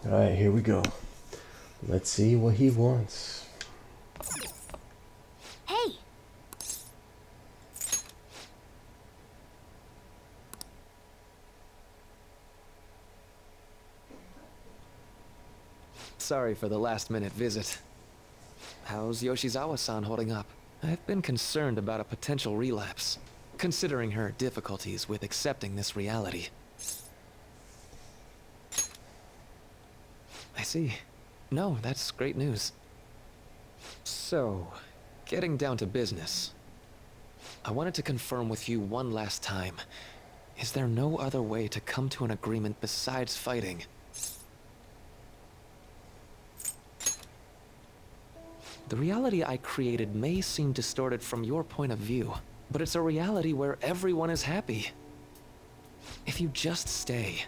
Alright, here we go. Let's see what he wants. Hey! Sorry for the last-minute visit. How's Yoshizawa-san holding up? I've been concerned about a potential relapse, considering her difficulties with accepting this reality. I see. No, that's great news. So, getting down to business. I wanted to confirm with you one last time. Is there no other way to come to an agreement besides fighting? The reality I created may seem distorted from your point of view, but it's a reality where everyone is happy. If you just stay,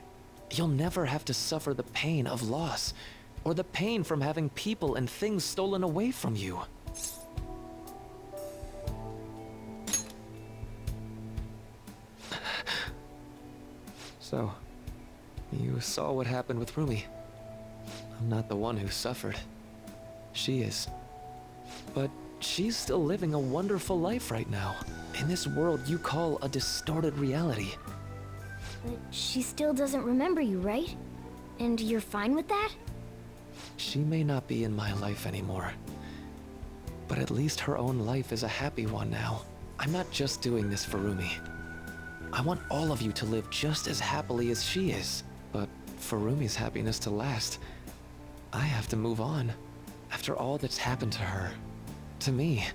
you'll never have to suffer the pain of loss, or the pain from having people and things stolen away from you. So, you saw what happened with Rumi. I'm not the one who suffered. She is. But she's still living a wonderful life right now, in this world you call a distorted reality. But she still doesn't remember you, right? And you're fine with that? She may not be in my life anymore, but at least her own life is a happy one now. I'm not just doing this for Rumi. I want all of you to live just as happily as she is, but for Rumi's happiness to last, I have to move on. After all that's happened to her, to me,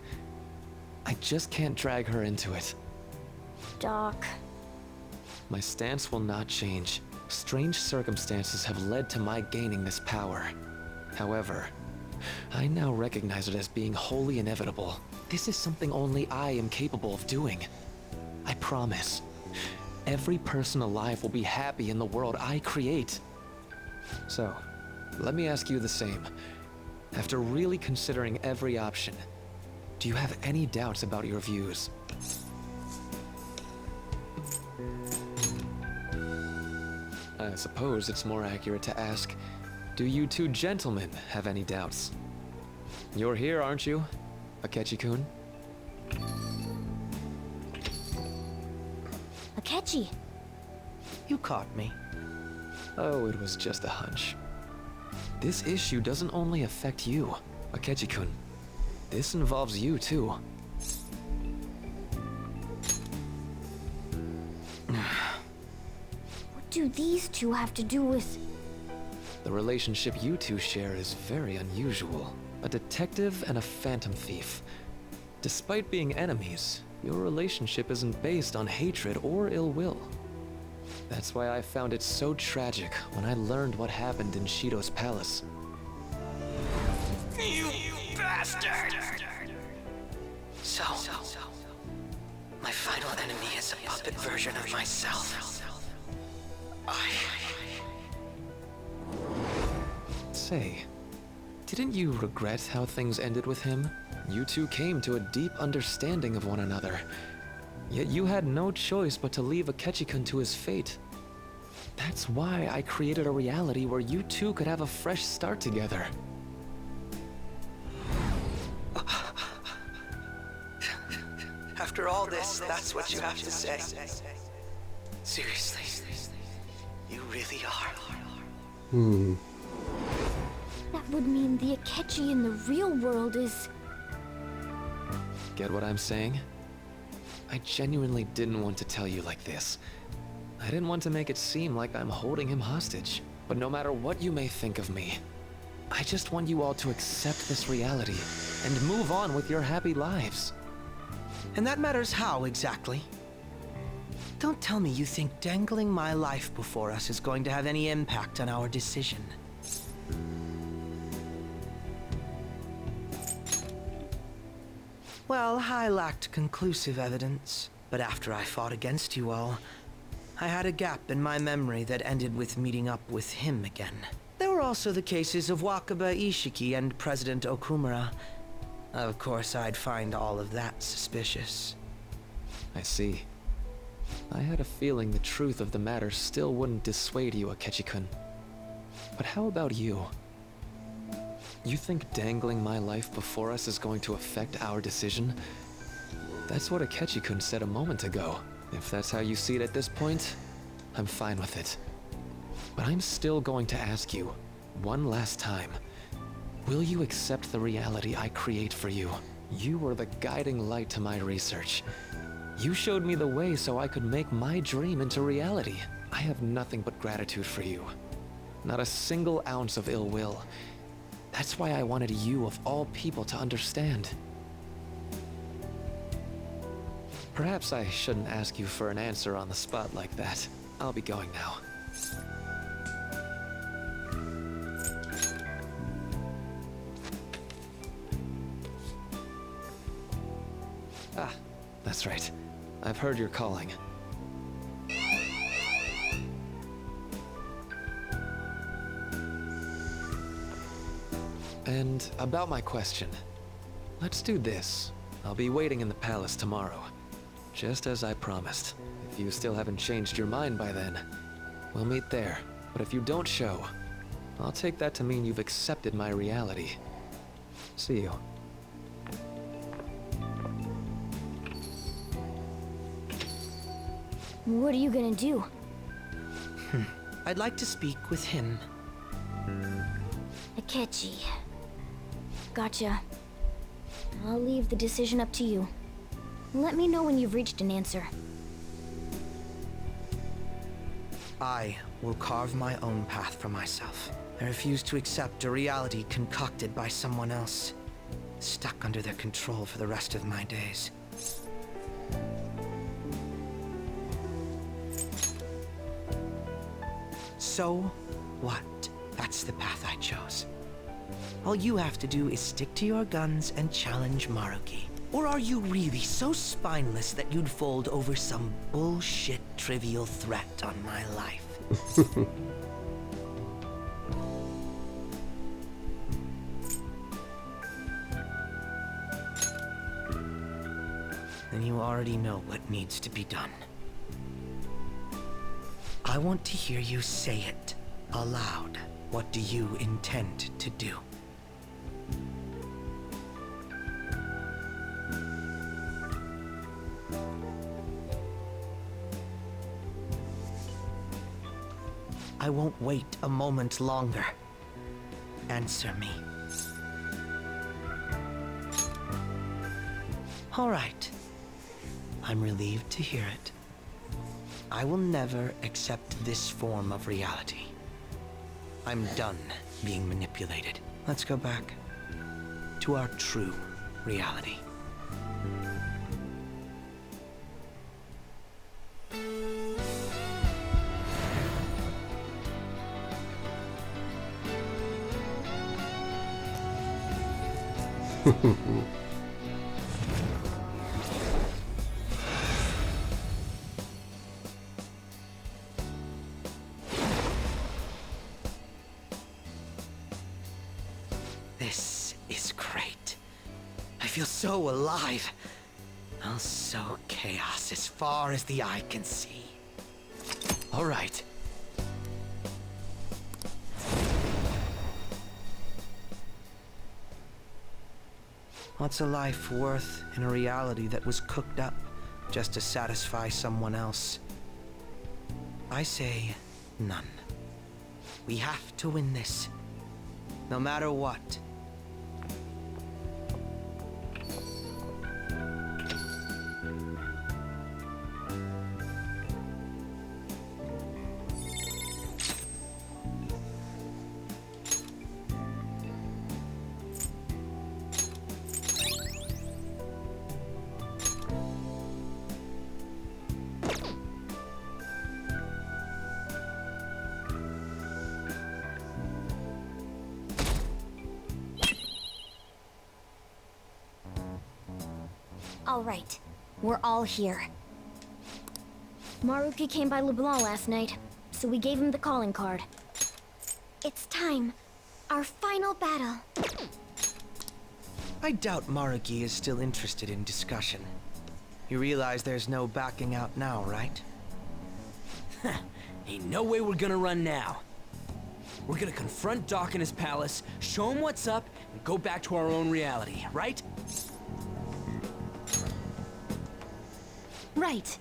I just can't drag her into it. Doc. My stance will not change. Strange circumstances have led to my gaining this power. However, I now recognize it as being wholly inevitable. This is something only I am capable of doing. I promise. Every person alive will be happy in the world I create. So, let me ask you the same. After really considering every option, do you have any doubts about your views? I suppose it's more accurate to ask, do you two gentlemen have any doubts? You're here, aren't you, Akechi-kun? Akechi. You caught me. Oh, it was just a hunch. This issue doesn't only affect you, Akechi-kun. This involves you, too. What do these two have to do with... The relationship you two share is very unusual. A detective and a phantom thief. Despite being enemies, your relationship isn't based on hatred or ill will. That's why I found it so tragic when I learned what happened in Shido's palace. You bastard! So, my final enemy is a puppet version of myself. Say, didn't you regret how things ended with him? You two came to a deep understanding of one another. Yet you had no choice but to leave Akechi-kun to his fate. That's why I created a reality where you two could have a fresh start together. After all this, that's what you have to say. Seriously, you really are. That would mean the Akechi in the real world is... Get what I'm saying? I genuinely didn't want to tell you like this. I didn't want to make it seem like I'm holding him hostage. But no matter what you may think of me, I just want you all to accept this reality and move on with your happy lives. And that matters how, exactly? Don't tell me you think dangling my life before us is going to have any impact on our decision. Well, I lacked conclusive evidence, but after I fought against you all, I had a gap in my memory that ended with meeting up with him again. There were also the cases of Wakaba Ishiki and President Okumura. Of course, I'd find all of that suspicious. I see. I had a feeling the truth of the matter still wouldn't dissuade you, Akechi-kun. But how about you? You think dangling my life before us is going to affect our decision? That's what Akechi-kun said a moment ago. If that's how you see it at this point, I'm fine with it. But I'm still going to ask you, one last time, will you accept the reality I create for you? You were the guiding light to my research. You showed me the way so I could make my dream into reality. I have nothing but gratitude for you. Not a single ounce of ill will. That's why I wanted you, of all people, to understand. Perhaps I shouldn't ask you for an answer on the spot like that. I'll be going now. Ah, that's right. I've heard you're calling. And about my question. Let's do this. I'll be waiting in the palace tomorrow. Just as I promised. If you still haven't changed your mind by then, we'll meet there. But if you don't show, I'll take that to mean you've accepted my reality. See you. What are you gonna do? I'd like to speak with him. Akechi. Gotcha. I'll leave the decision up to you. Let me know when you've reached an answer. I will carve my own path for myself. I refuse to accept a reality concocted by someone else, stuck under their control for the rest of my days. So what? That's the path I chose. All you have to do is stick to your guns and challenge Maruki. Or are you really so spineless that you'd fold over some bullshit trivial threat on my life? Then you already know what needs to be done. I want to hear you say it aloud. What do you intend to do? I won't wait a moment longer. Answer me. All right. I'm relieved to hear it. I will never accept this form of reality. I'm done being manipulated. Let's go back to our true reality. This is great. I feel so alive. I'll sow chaos as far as the eye can see. All right. What's a life worth in a reality that was cooked up just to satisfy someone else? I say none. We have to win this, no matter what. All right. We're all here. Maruki came by LeBlanc last night, so we gave him the calling card. It's time. Our final battle. I doubt Maruki is still interested in discussion. You realize there's no backing out now, right? Ain't no way we're gonna run now. We're gonna confront Doc in his palace, show him what's up, and go back to our own reality, right? Right.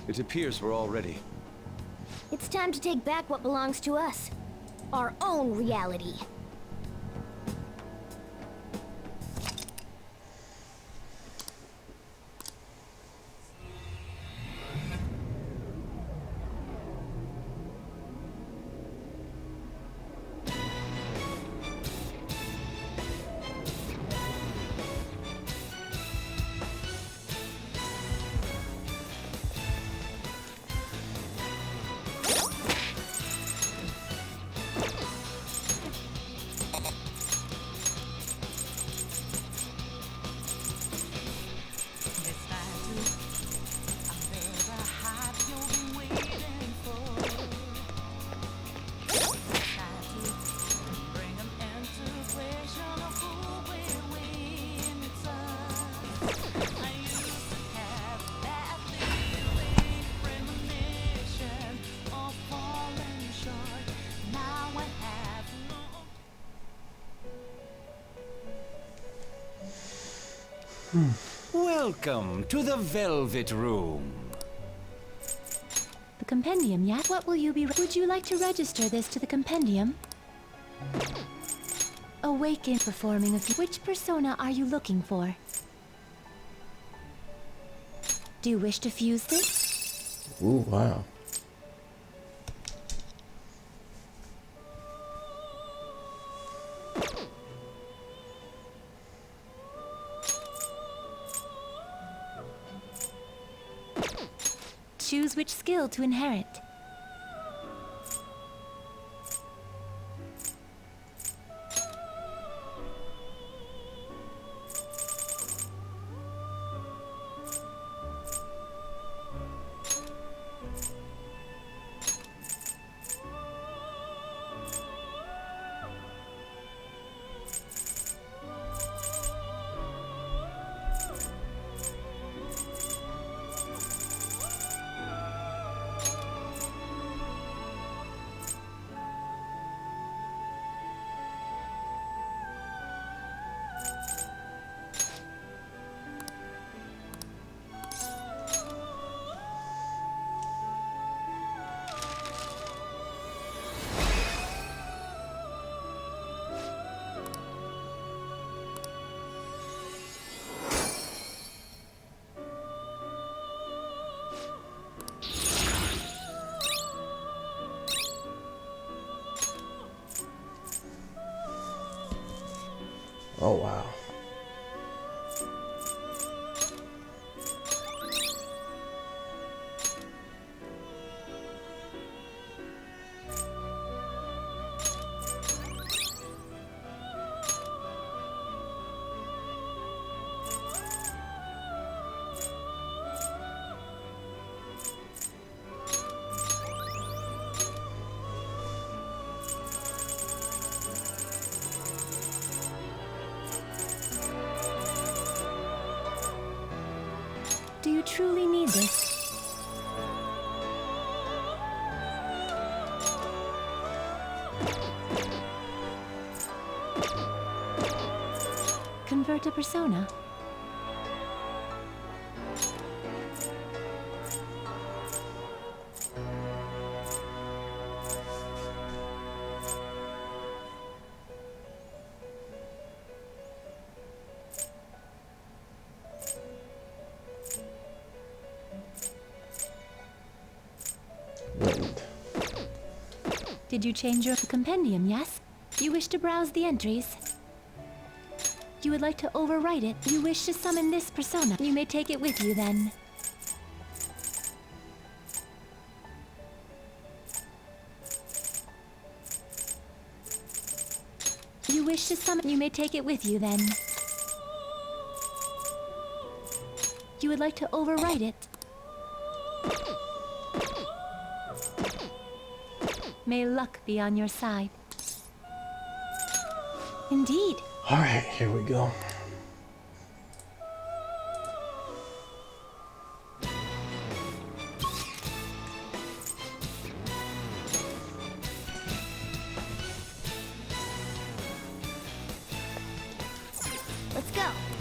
It appears we're all ready. It's time to take back what belongs to us. Our own reality. Welcome to the Velvet Room. The compendium, yes? What will you be? Would you like to register this to the compendium? Awaken performing a few. Which persona are you looking for? Do you wish to fuse this? Ooh, wow. Choose which skill to inherit. Oh, wow. Do you truly need this? Convert a persona. Wind. Did you change your compendium, yes? You wish to browse the entries? You would like to overwrite it? You wish to summon this persona? You may take it with you then. You wish to summon? You may take it with you then. You would like to overwrite it? May luck be on your side. Indeed. All right, here we go. go.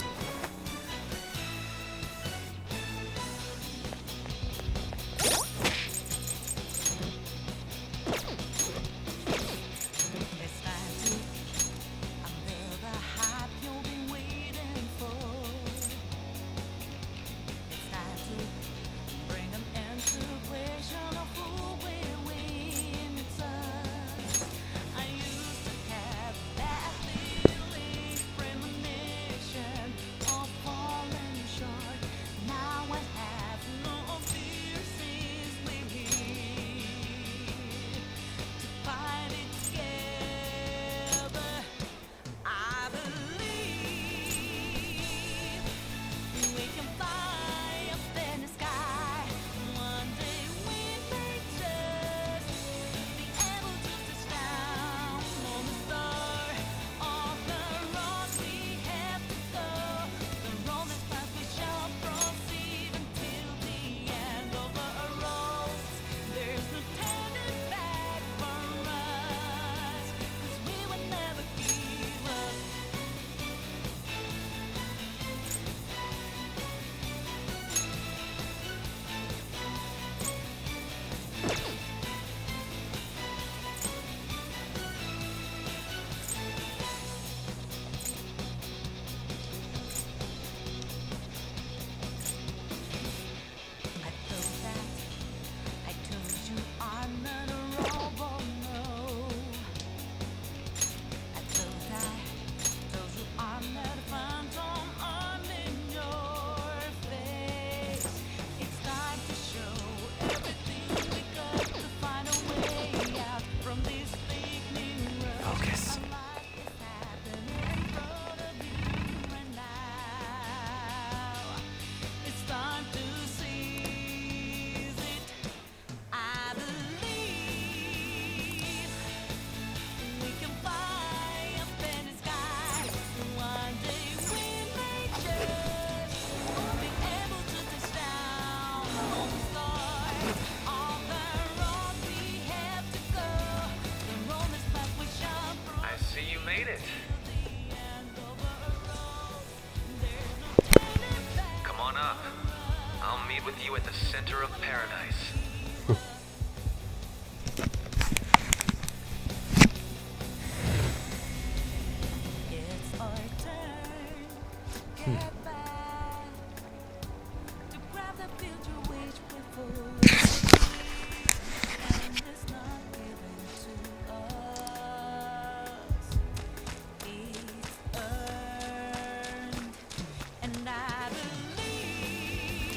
Come on up. I'll meet with you at the center of paradise.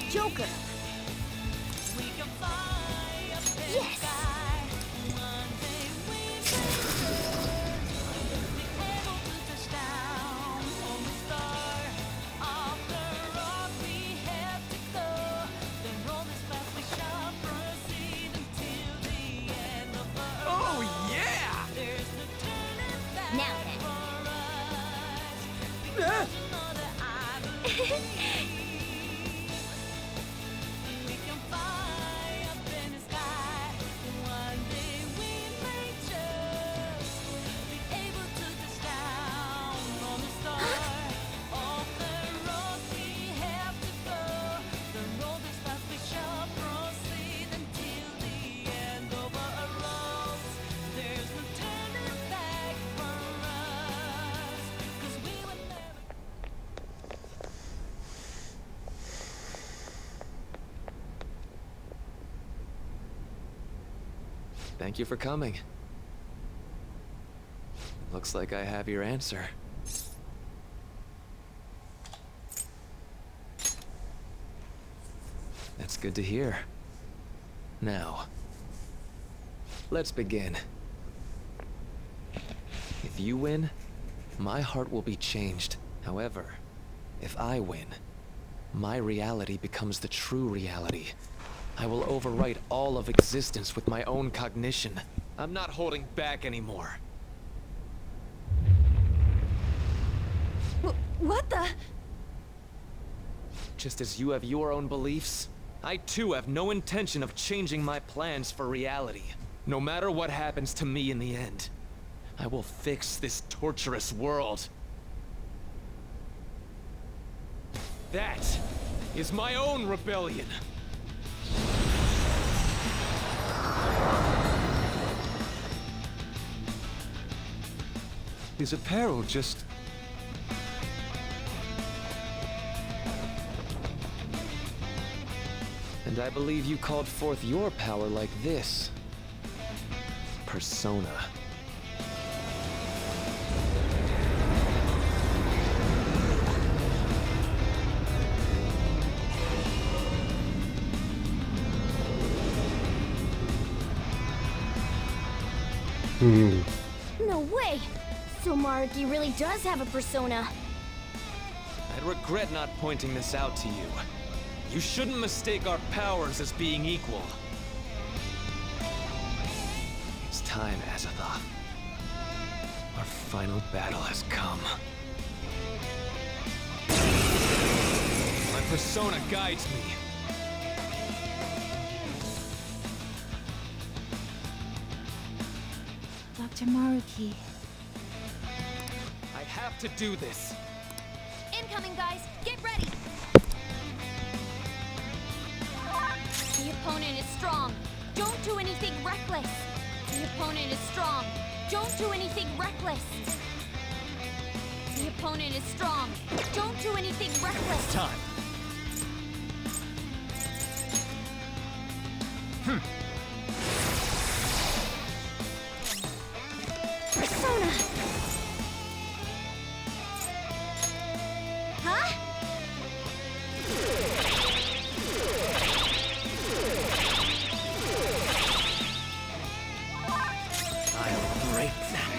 Joker. Yes. Oh, yeah! Now then. Thank you for coming. Looks like I have your answer. That's good to hear. Now, let's begin. If you win, my heart will be changed. However, if I win, my reality becomes the true reality. I will overwrite all of existence with my own cognition. I'm not holding back anymore. What the? Just as you have your own beliefs, I too have no intention of changing my plans for reality. No matter what happens to me in the end, I will fix this torturous world. That is my own rebellion. His apparel just... And I believe you called forth your power like this. Persona. No way! So Maruki really does have a persona. I'd regret not pointing this out to you. You shouldn't mistake our powers as being equal. It's time, Azathoth. Our final battle has come. My persona guides me. Dr. Maruki. I have to do this. Incoming, guys! Get ready! The opponent is strong. Don't do anything reckless. The opponent is strong. Don't do anything reckless. The opponent is strong. Don't do anything reckless. Time. Persona! Huh? I'll break them.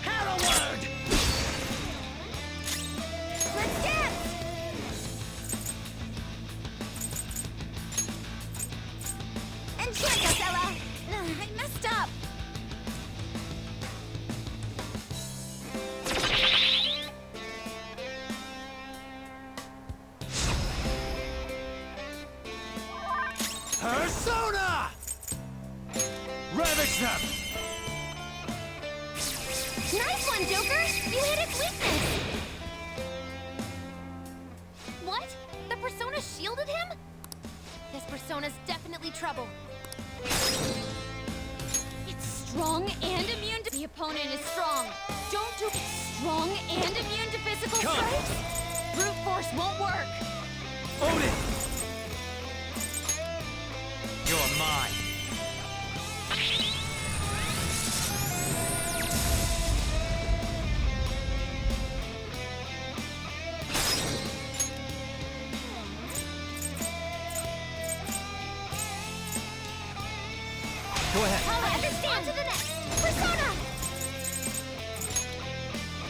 Herald! Let's dance! Enchant us, Ella! I messed up! Persona! Ravage them! Nice one, Joker! You hit its weakness! What? The persona shielded him? This persona's definitely trouble. It's strong and immune to... The opponent is strong. Don't do... Strong and immune to physical strikes? Brute force won't work. Odin! You're mine. Go ahead. I understand. On to the next. Persona!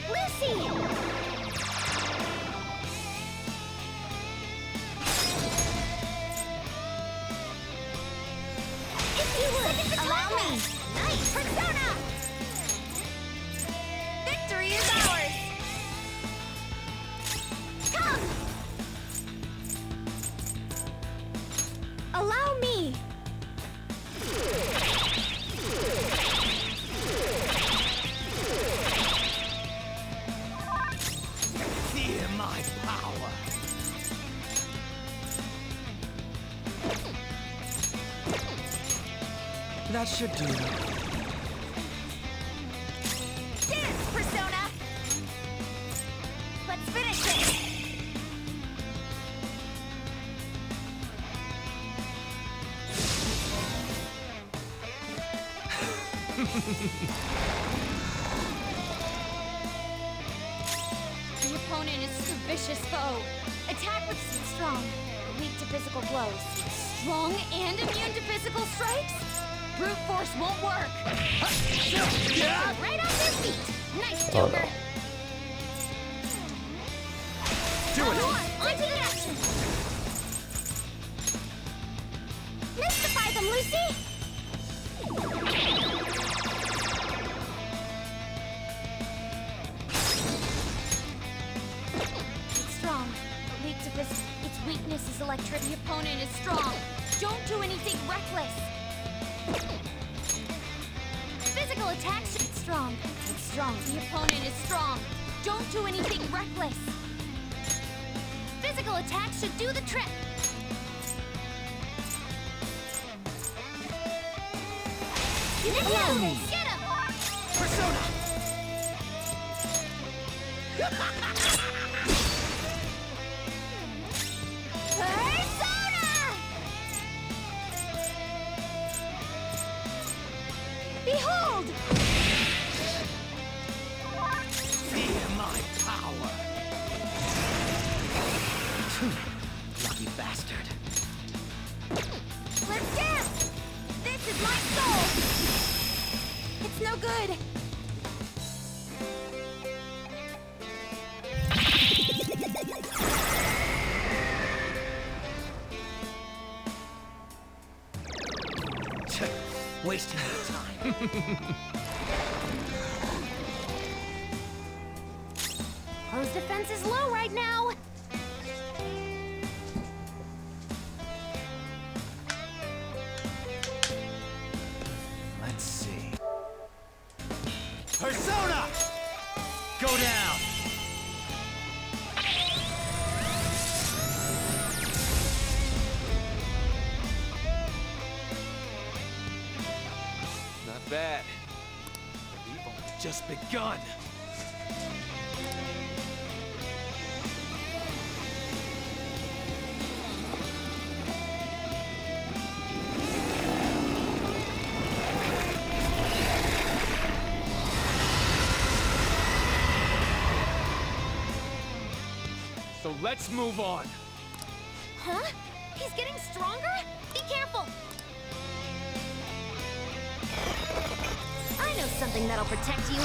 Lucy! If you would, allow me. Nice. Persona! Victory is ours. Come! Allow me. Fear my power. That should do it. Dance, Persona! Let's finish it! The opponent is a vicious foe. Attack with strong, weak to physical blows. Strong and immune to physical strikes? Brute force won't work. Right off their feet. Nice, Joker. Do it. On to the action. Mystify them, Lucy. It's strong, but weak to physical. Its weakness is electric. The opponent is strong. Don't do anything reckless. Physical attacks. It's strong. It's strong. The opponent is strong. Don't do anything reckless. Physical attacks should do the trick. Allow me. Get him! Persona! Persona! Behold! Fear my power! Lucky bastard. Let's dance! This is my soul! It's no good. Wasting my time. Pro's defense is low right now. Let's see. Persona! Go down! Not bad. We've only just begun! So let's move on. Huh? He's getting stronger? Be careful! I know something that'll protect you.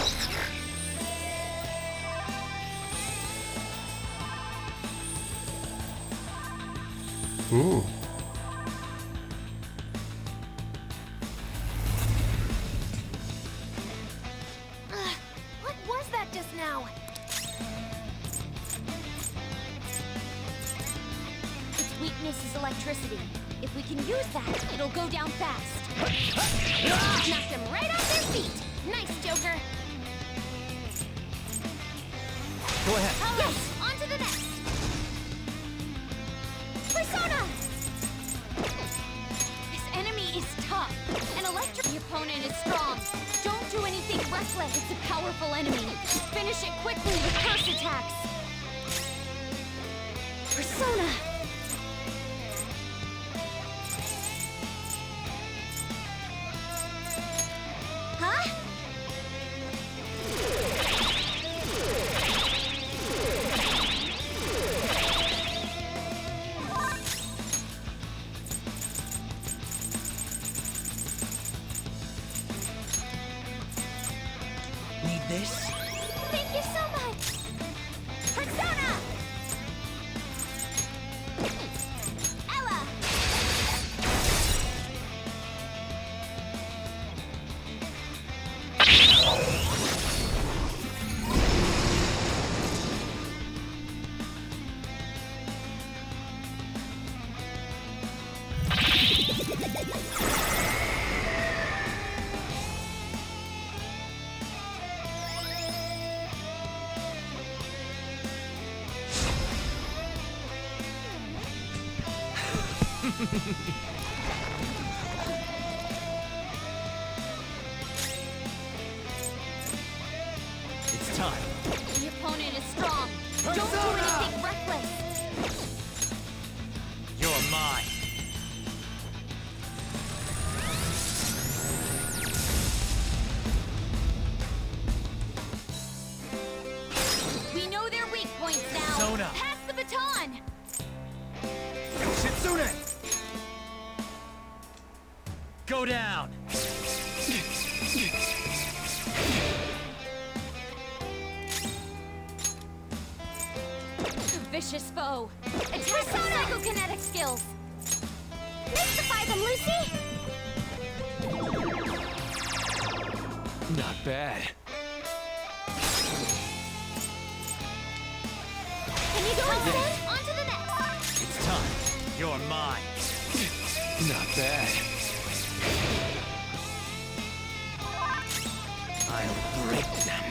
Ooh. What was that just now? Its weakness is electricity. If we can use that, it'll go down fast. Knocked him right off their feet. Nice, Joker. Go ahead. Yes, on to the next. Persona! This enemy is tough. An electric opponent is strong. Don't do anything reckless. It's a powerful enemy. Finish it quickly with curse attacks. Persona! Huh? Need this? Thank you so much! Persona! Ella! It's time. The opponent is strong. Don't do Persona! anything reckless. You're mine. We know their weak points now. Persona! Pass the baton! Shitsune! Go down! Vicious foe. Attack with psychokinetic skills. Mystify them, Lucy! Not bad. Can you go instead? On to the next. It's time. You're mine. Not bad. I'll break them.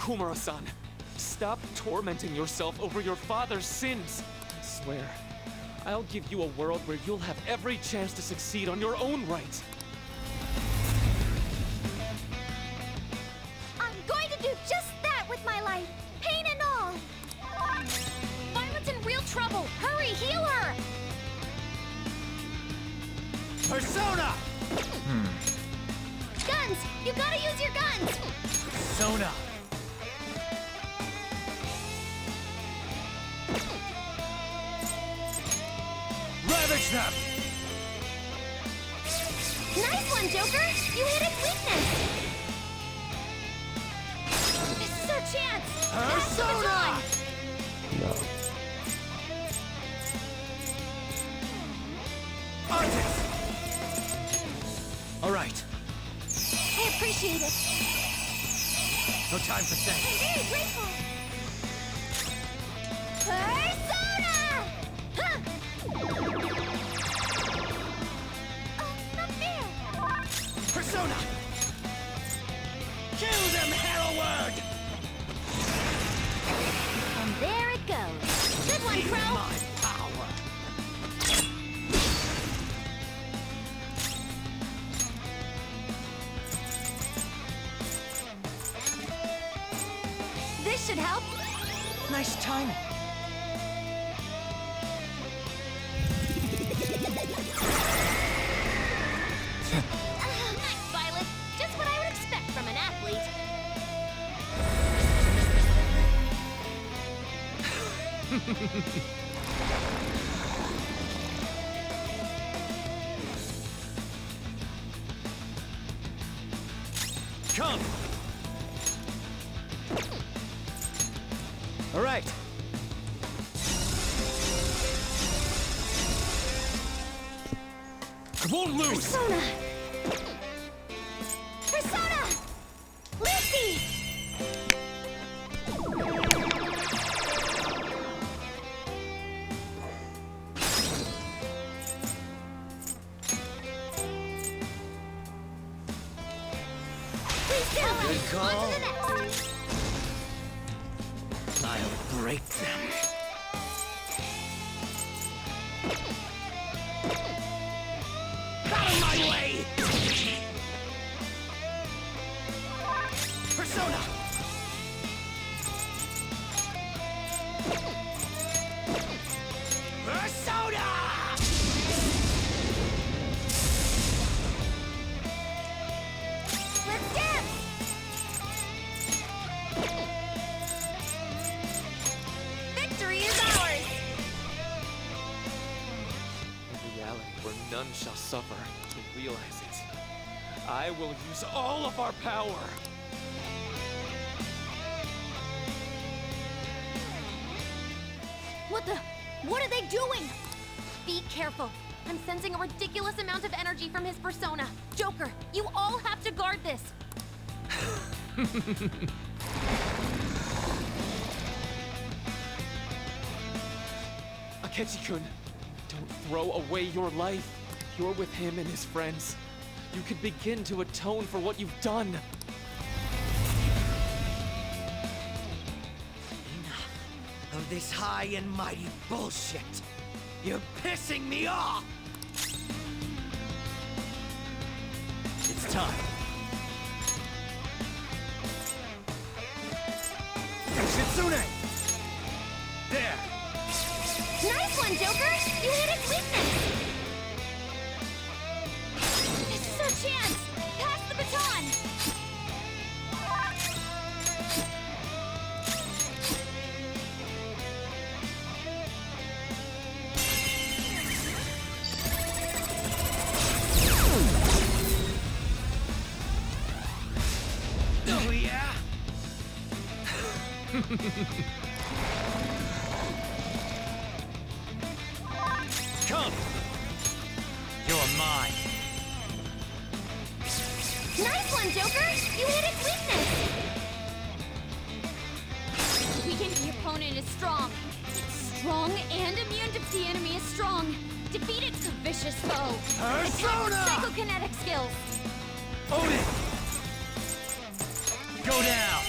Kumara-san, stop tormenting yourself over your father's sins. I swear, I'll give you a world where you'll have every chance to succeed on your own right. I'm going to do just that with my life, pain and all. Violet's in real trouble. Hurry, heal her! Persona! Guns! You gotta use your guns! Persona! Ravage them! Nice one, Joker! You hit its weakness! This is our chance! Pass the baton! No. Artist! All right, I appreciate it. no time for thanks. I'm very grateful. Persona! Huh! Not fair! Persona! Kill them, Herald! And there it goes. Good one, Feel Crow! my power! This should help. Nice timing. Nice, Violet. Just what I would expect from an athlete. Come! All right. I won't lose! Persona! Persona! Lucy! Please do! Good call. On to the next! I'll break them. Out of my way! Persona! Persona! Let's dance! Victory is ours! A reality where none shall suffer. To realize it, I will use all of our power. What are they doing? Be careful. I'm sensing a ridiculous amount of energy from his persona. Joker, you all have to guard this. Akechi-kun, don't throw away your life. You're with him and his friends. You can begin to atone for what you've done. Enough of this high and mighty bullshit. You're pissing me off! It's time. Shitsune! There! Nice one, Joker! You hit its weakness! This is our chance! Pass the baton! Oh yeah? Come! You're mine! Nice one, Joker! You hit its weakness! Weaken the opponent is strong. It's strong and immune to the enemy is strong. Defeat its vicious foe. Persona! Attack with psychokinetic skills. Own it! Go down!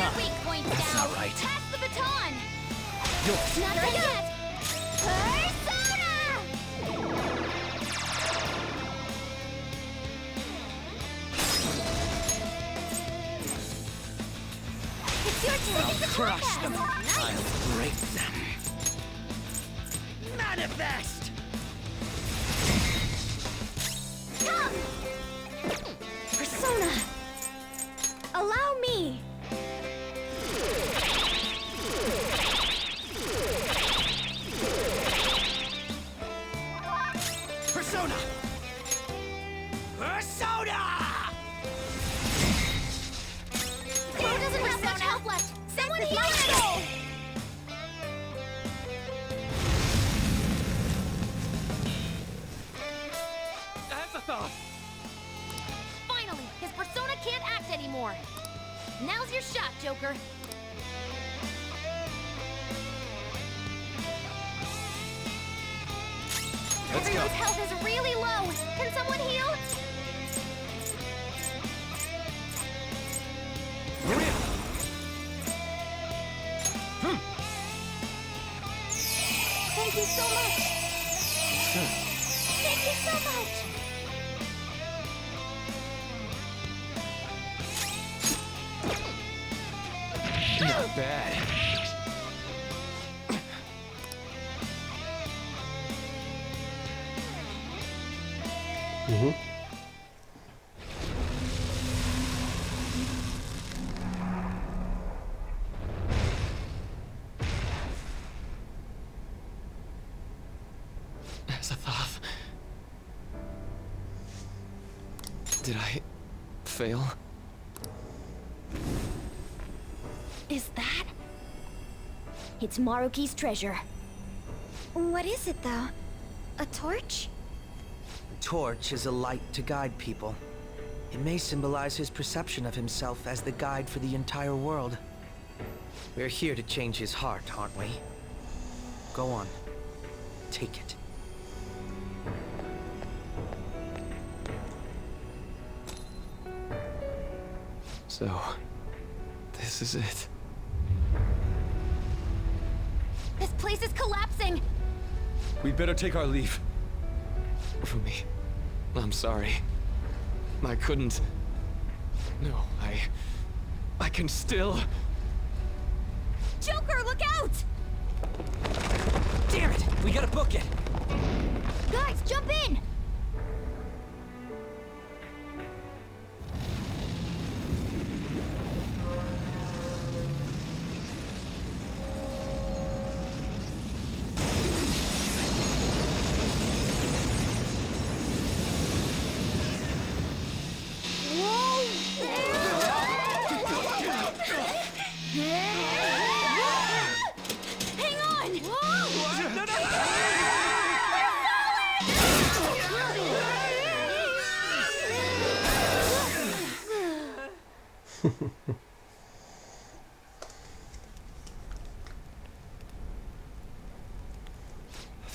your weak points That's now. not right. Pass the baton. Yours. Not done yet. Persona! It's your turn to Crush them. Nice. I'll break them. Manifest! Come! Persona! Allow me! Persona! Persona! Zero doesn't have much health left! Someone heal it! That's a thought. Finally! His persona can't act anymore! Now's your shot, Joker! Everyone's health is really low! Can someone heal? Maria! Thank you so much! Thank you so much! Not bad. Azathoth. Did I fail? Is that? It's Maruki's treasure. What is it, though? A torch? The torch is a light to guide people. It may symbolize his perception of himself as the guide for the entire world. We're here to change his heart, aren't we? Go on. Take it. So, this is it. This place is collapsing! We'd better take our leave. Rumi, I'm sorry. I couldn't... No, I can still... Joker, look out! Damn it! We gotta book it! Guys, jump in! Hang on!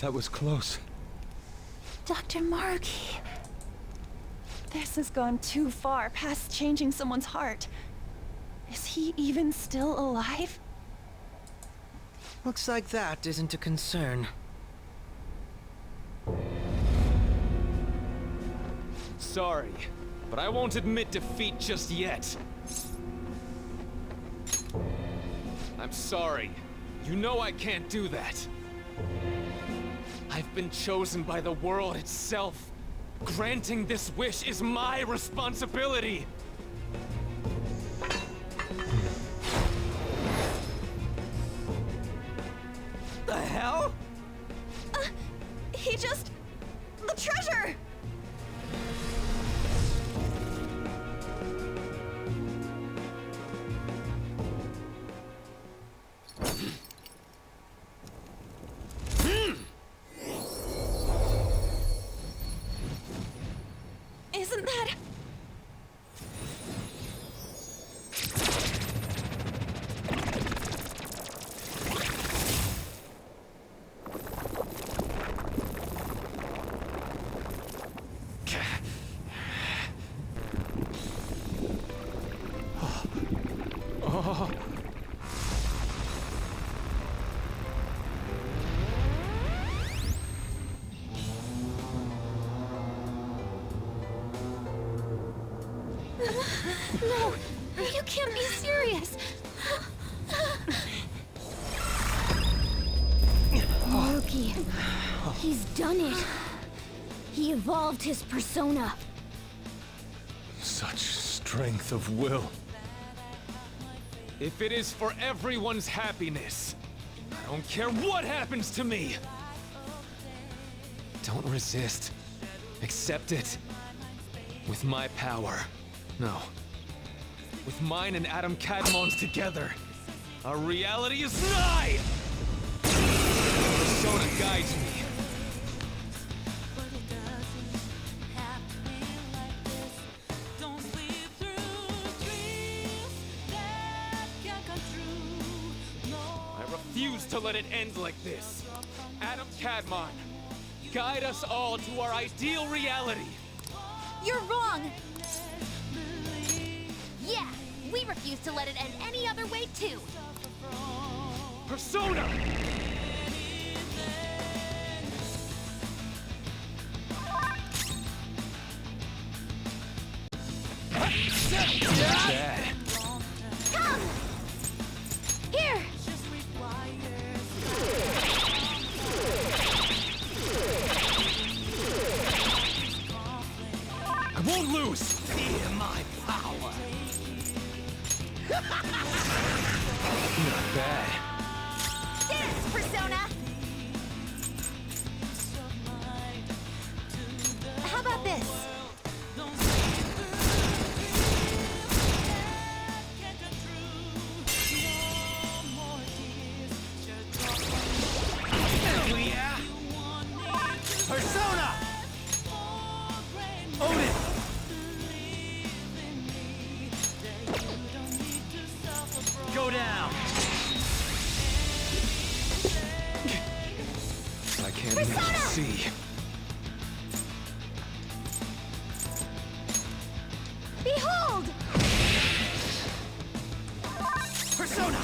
That was close. Dr. Maruki. This has gone too far past changing someone's heart. Is he even still alive? Looks like that isn't a concern. Sorry, but I won't admit defeat just yet. I'm sorry. You know I can't do that. I've been chosen by the world itself. Granting this wish is my responsibility. The hell? He just... the treasure! Isn't that... Oh. No, you can't be serious. Maruki, he's done it. He evolved his persona. Such strength of will. If it is for everyone's happiness, I don't care what happens to me! Don't resist. Accept it. With my power. No. With mine and Adam Cadmon's together, our reality is nigh! Persona guides me. I refuse to let it end like this. Adam Cadmon, guide us all to our ideal reality. You're wrong! Yeah, we refuse to let it end any other way, too. Persona! Not bad. Come! Here! I won't lose! Fear my power! Not bad. Dance, Persona! How about this? Persona! Own it! Go down! I can't even see. Behold! Persona!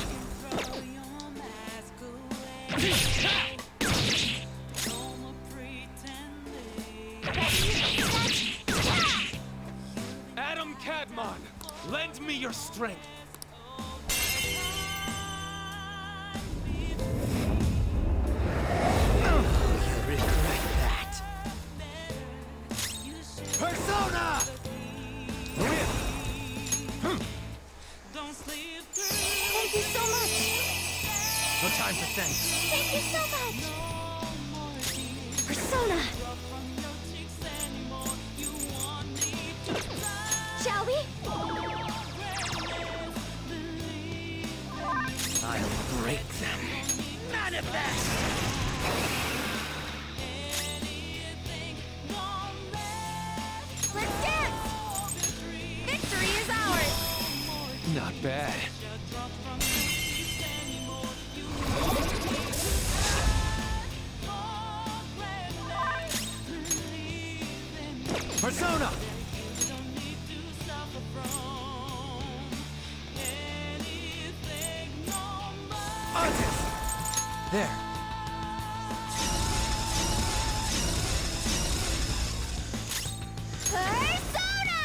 Adam Cadmon, lend me your strength. Regret that. Persona! Thank you so much! No time for thanks. Thank you so much! Persona! Shall we? I'll break them. Manifest! Let's dance! Victory is ours! Not bad. Persona! Artist! There. Persona!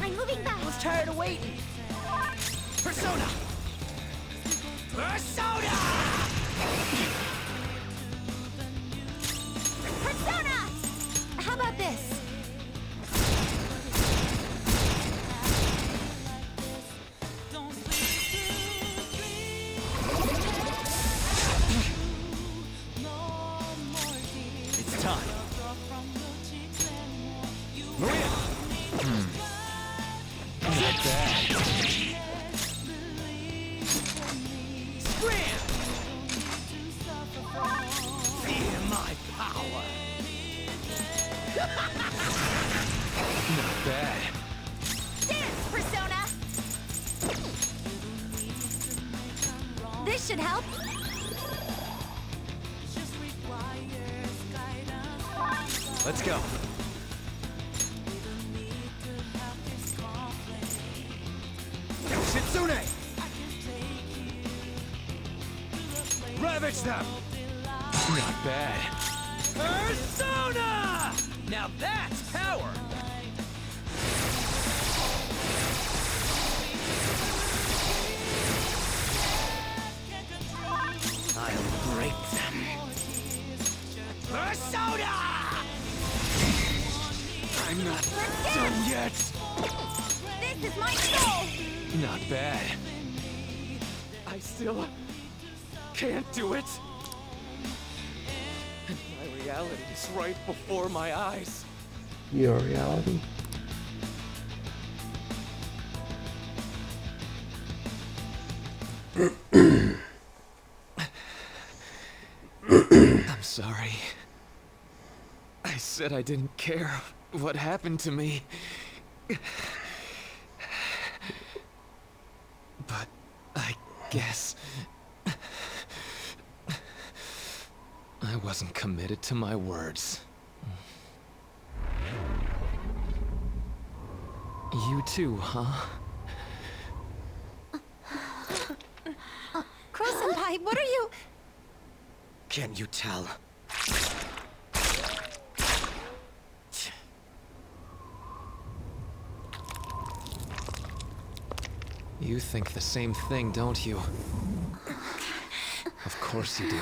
I'm moving back. I was tired of waiting. Persona! Persona! Persona! How about this? It's time. Not bad. Scram! Fear my power. Not bad. Dance, Persona! This should help. Let's go. Shitsune! Ravage them! Not bad. Persona! Now that's power! I'll break them. Persona! I'm not done yet! This is my soul! Not bad. I still can't do it. And my reality is right before my eyes. Your reality? I'm sorry. I said I didn't care what happened to me. But I guess I wasn't committed to my words. You too, huh? Crow-senpai, what are you... Can you tell? You think the same thing, don't you? Of course you do.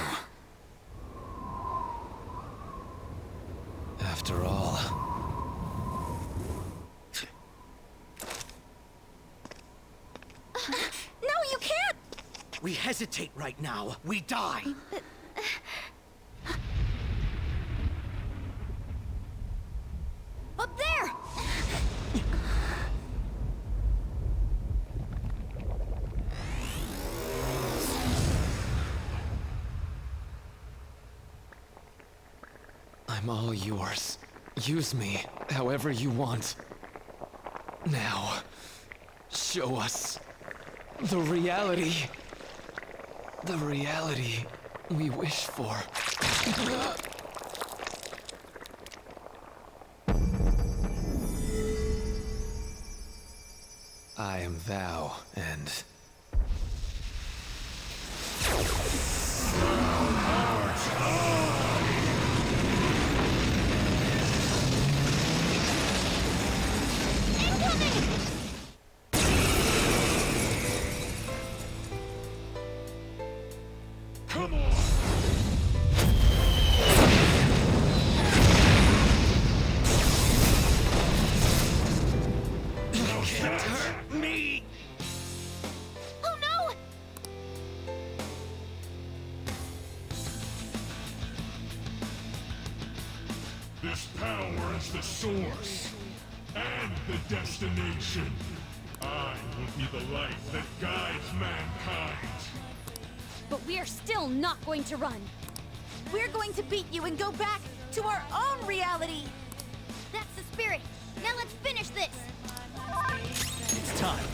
After all... No, you can't! We hesitate right now. We die. Up there! I'm all yours. Use me however you want. Now, show us the reality. The reality we wish for. I am thou, and... Come on! You can't hurt me! Oh no! This power is the source and the destination. I will be the light that guides mankind. But we're still not going to run. We're going to beat you and go back to our own reality. That's the spirit. Now let's finish this. It's time.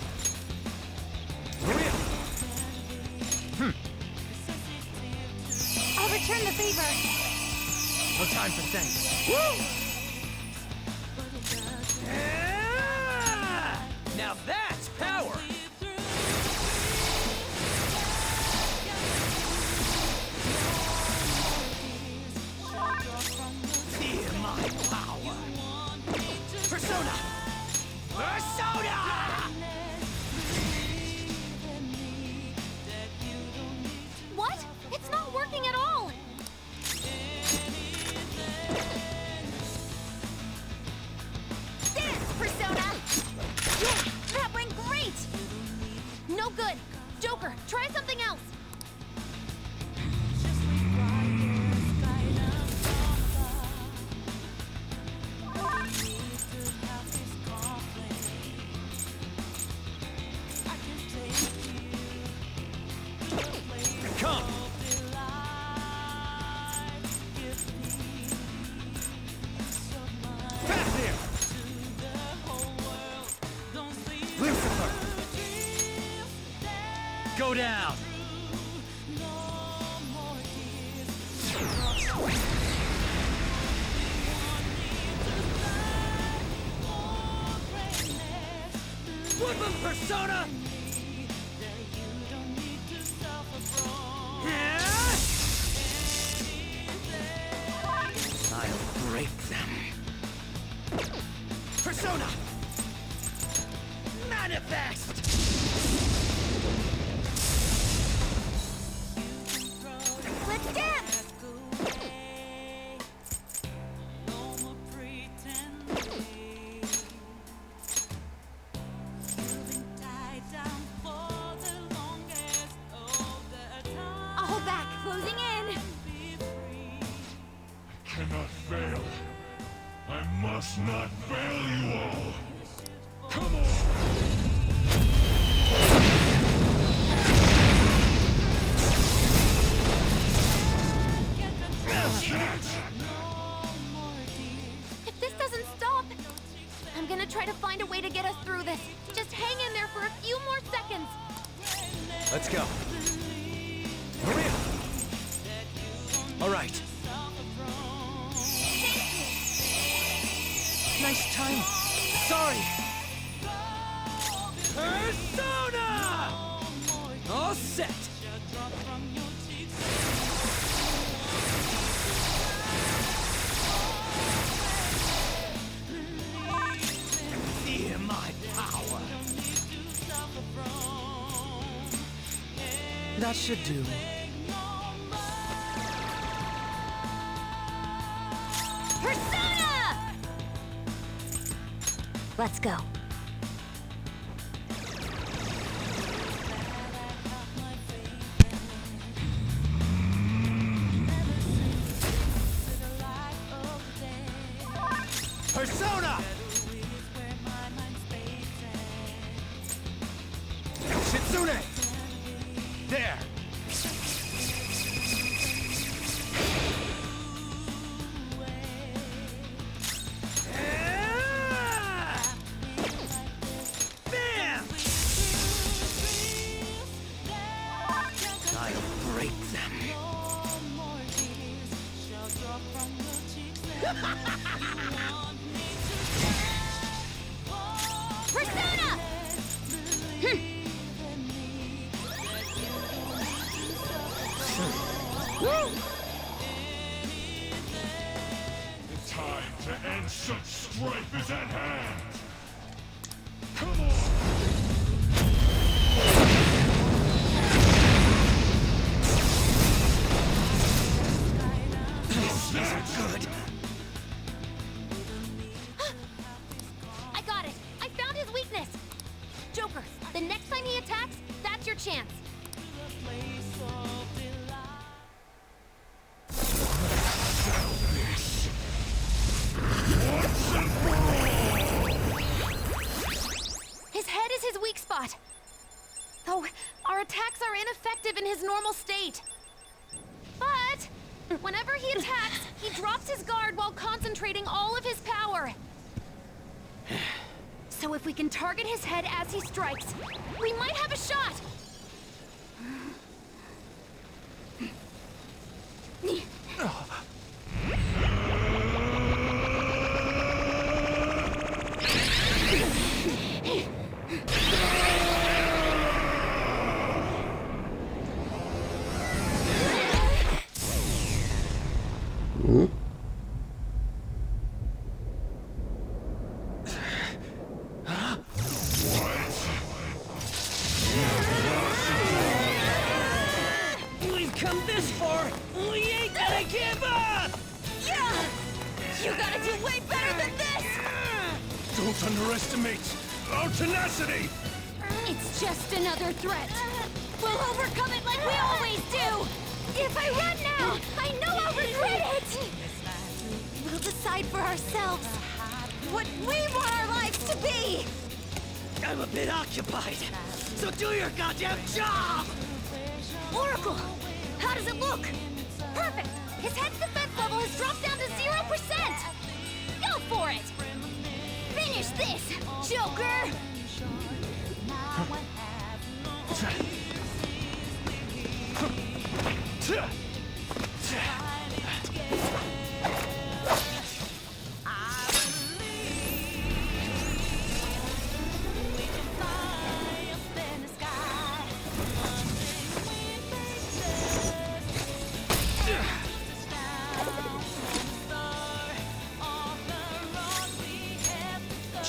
Hurry up! I'll return the favor. No time for thanks. Now that's power! Feel my power! Persona! Persona! What? It's not working at all. Dance, Persona! Yeah, that went great! No good. Joker, try something else. Come! Pass here! Lucifer! Go down! Woodland Persona! Persona! Manifest! Let's dance! I'll hold back, closing in. Cannot fail. I must not fail you all. Come on! If this doesn't stop, I'm gonna try to find a way to get us through this. Just hang in there for a few more seconds. Let's go. Maria! All right. Nice time. Sorry. Persona! All set. Feel my power. That should do. Persona! Let's go. Persona! Shitsune! There! Bam! I'll break them. Persona! The time to end such strife is at hand. Come on! This is good. I got it. I found his weakness. Joker, the next time he attacks, that's your chance. His head is his weak spot. Though our attacks are ineffective in his normal state. But whenever he attacks, he drops his guard while concentrating all of his power. So if we can target his head as he strikes, we might have a shot! We've come this far. We ain't gonna give up! Yeah! You gotta do way better than this! Don't underestimate our tenacity! It's just another threat. We'll overcome it like we always do! If I run now, I know I'll regret it! We'll decide for ourselves what we want our lives to be! I'm a bit occupied, so do your goddamn job! Oracle, how does it look? Perfect! His head's defense level has dropped down to 0%! Go for it! Finish this, Joker!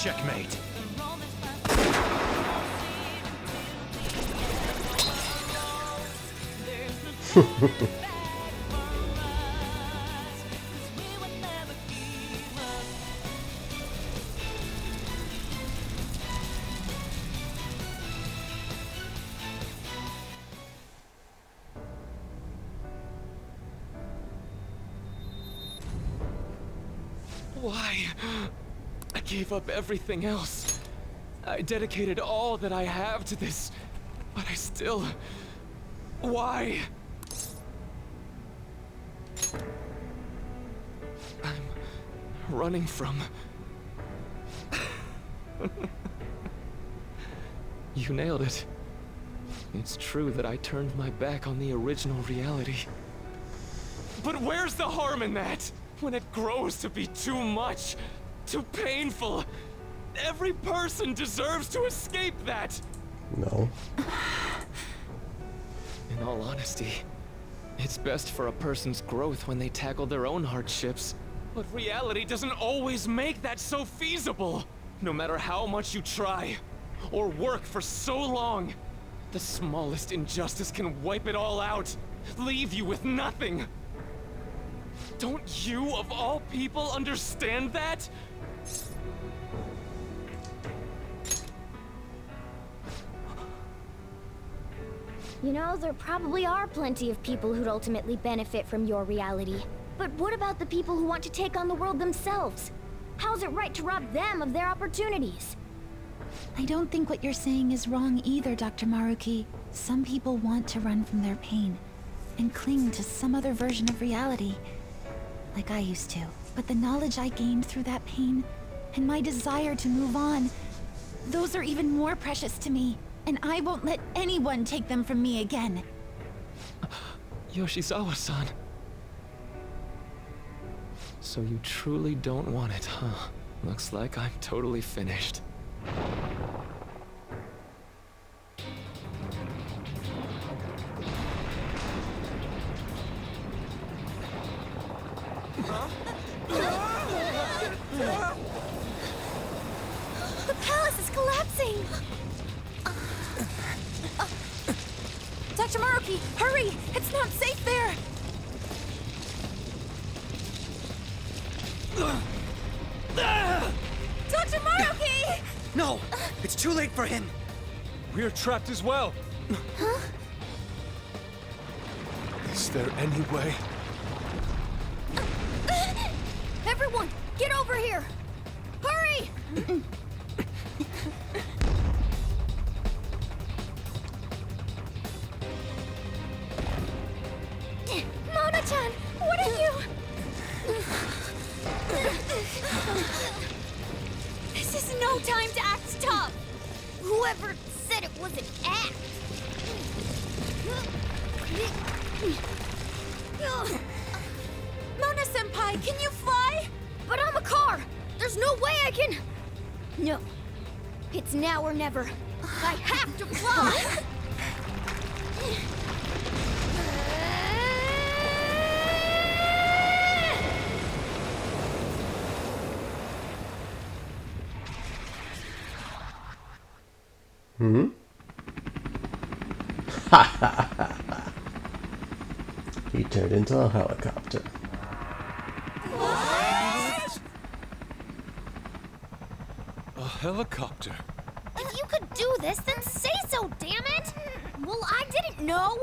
Checkmate. Why? I gave up everything else. I dedicated all that I have to this, but I still... Why? I'm running from... You nailed it. It's true that I turned my back on the original reality. But where's the harm in that? When it grows to be too much, too painful. Every person deserves to escape that. No. In all honesty, it's best for a person's growth when they tackle their own hardships. But reality doesn't always make that so feasible. No matter how much you try, or work for so long, the smallest injustice can wipe it all out, leave you with nothing. Don't you, of all people, understand that? You know, there probably are plenty of people who'd ultimately benefit from your reality. But what about the people who want to take on the world themselves? How's it right to rob them of their opportunities? I don't think what you're saying is wrong either, Dr. Maruki. Some people want to run from their pain and cling to some other version of reality, like I used to. But the knowledge I gained through that pain and my desire to move on, those are even more precious to me, and I won't let anyone take them from me again. Yoshizawa-san. So you truly don't want it, huh? Looks like I'm totally finished. The palace is collapsing! Dr. Maruki, hurry! It's not safe there! Dr. Maruki! No! It's too late for him! We're trapped as well. Huh? Is there any way? Everyone, get over here! Hurry! Mona-chan, what are you? This is no time to act tough. Whoever said it was an act. Mona-senpai, can you fly? But I'm a car. There's no way I can... No. It's now or never. I have to fly! Hmm? He turned into a helicopter. What? A helicopter? If you could do this, then say so, damn it! Well, I didn't know.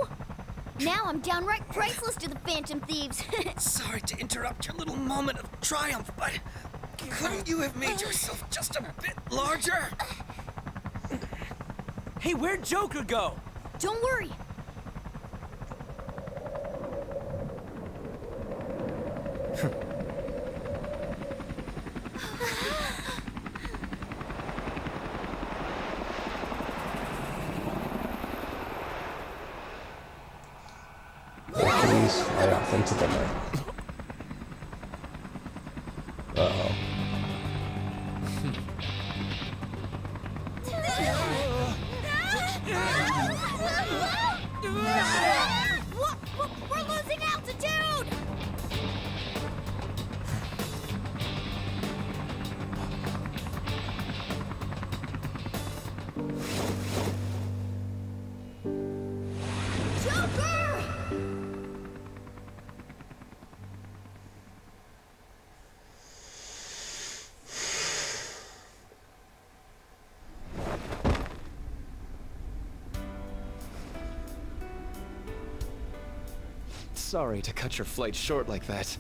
Now I'm downright priceless to the Phantom Thieves. Sorry to interrupt your little moment of triumph, but couldn't you have made yourself just a bit larger? Hey, where'd Joker go? Don't worry. Please fly off into the night. Uh-oh. We're losing altitude! sorry to cut your flight short like that.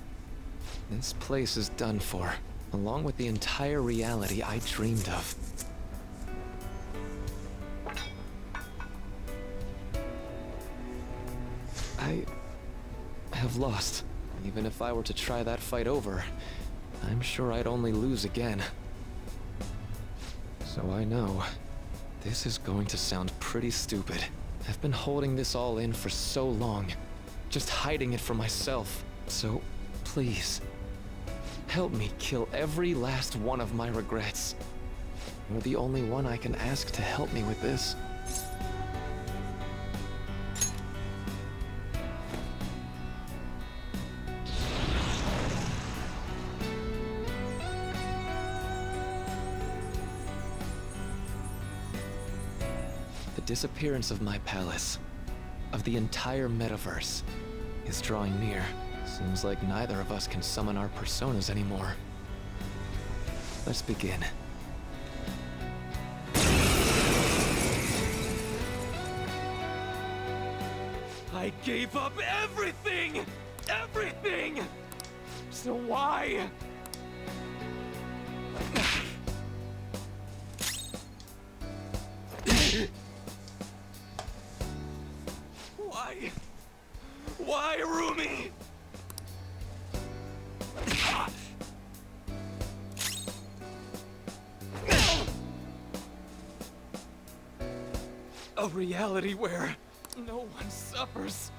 This place is done for, along with the entire reality I dreamed of. I have lost. Even if I were to try that fight over, I'm sure I'd only lose again. So I know, this is going to sound pretty stupid. I've been holding this all in for so long, just hiding it from myself. So, please, help me kill every last one of my regrets. You're the only one I can ask to help me with this. The disappearance of my palace, of the entire metaverse, is drawing near. Seems like neither of us can summon our personas anymore. Let's begin. I gave up everything! Everything! So why? Why? Why, Rumi? A reality where no one suffers.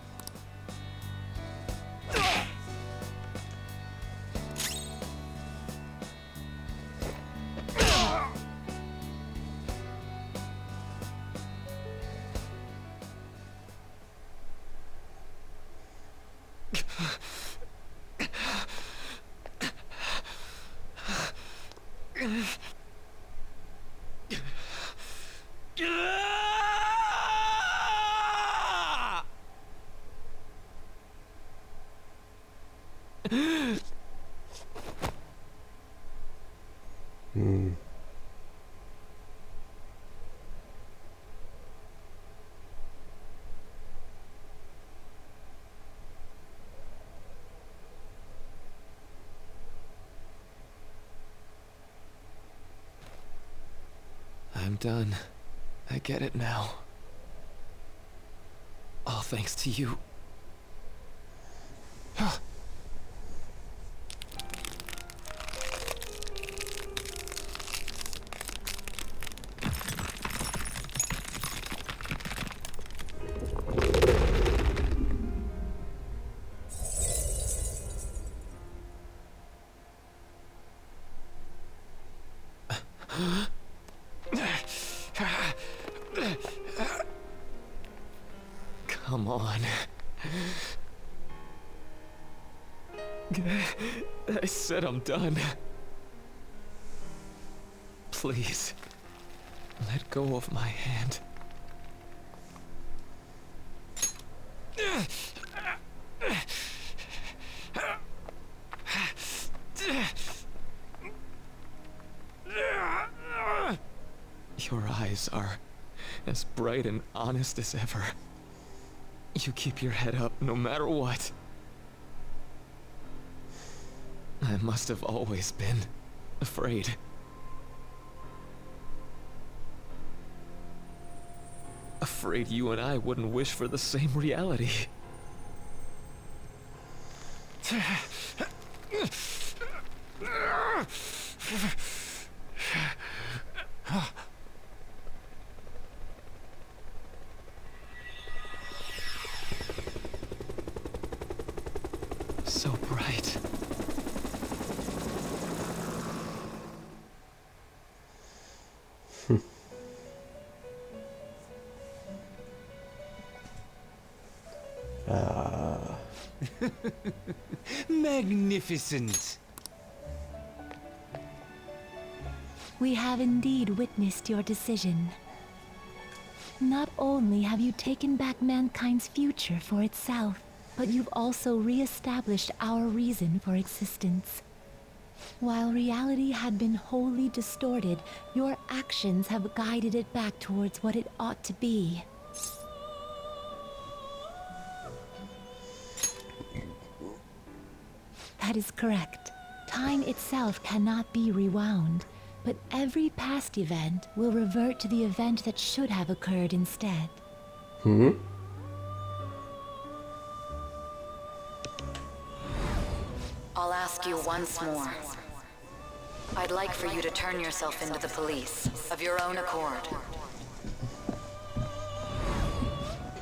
I'm done. I get it now. All thanks to you. Come on. I said I'm done. Please, let go of my hand. Your eyes are as bright and honest as ever. You keep your head up no matter what. I must have always been afraid. Afraid you and I wouldn't wish for the same reality. So bright. Magnificent. We have indeed witnessed your decision. Not only have you taken back mankind's future for itself, but you've also re-established our reason for existence. While reality had been wholly distorted, your actions have guided it back towards what it ought to be. That is correct. Time itself cannot be rewound, but every past event will revert to the event that should have occurred instead. I'll ask you once more. I'd like for you to turn yourself into the police, of your own accord.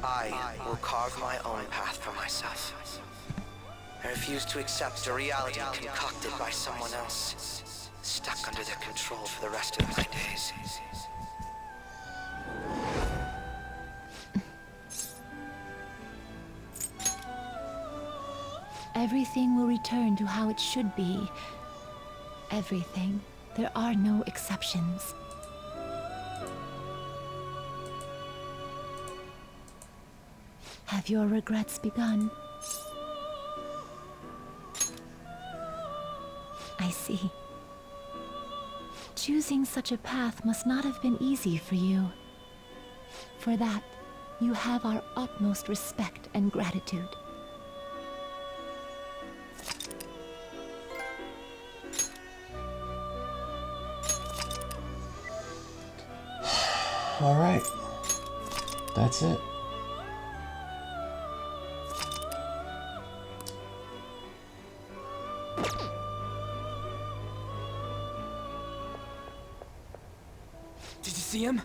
I will carve my own path for myself. I refuse to accept a reality concocted by someone else, stuck under their control for the rest of my days. Everything will return to how it should be. Everything. There are no exceptions. Have your regrets begun? I see. Choosing such a path must not have been easy for you. For that, you have our utmost respect and gratitude. All right. That's it. Did you see him?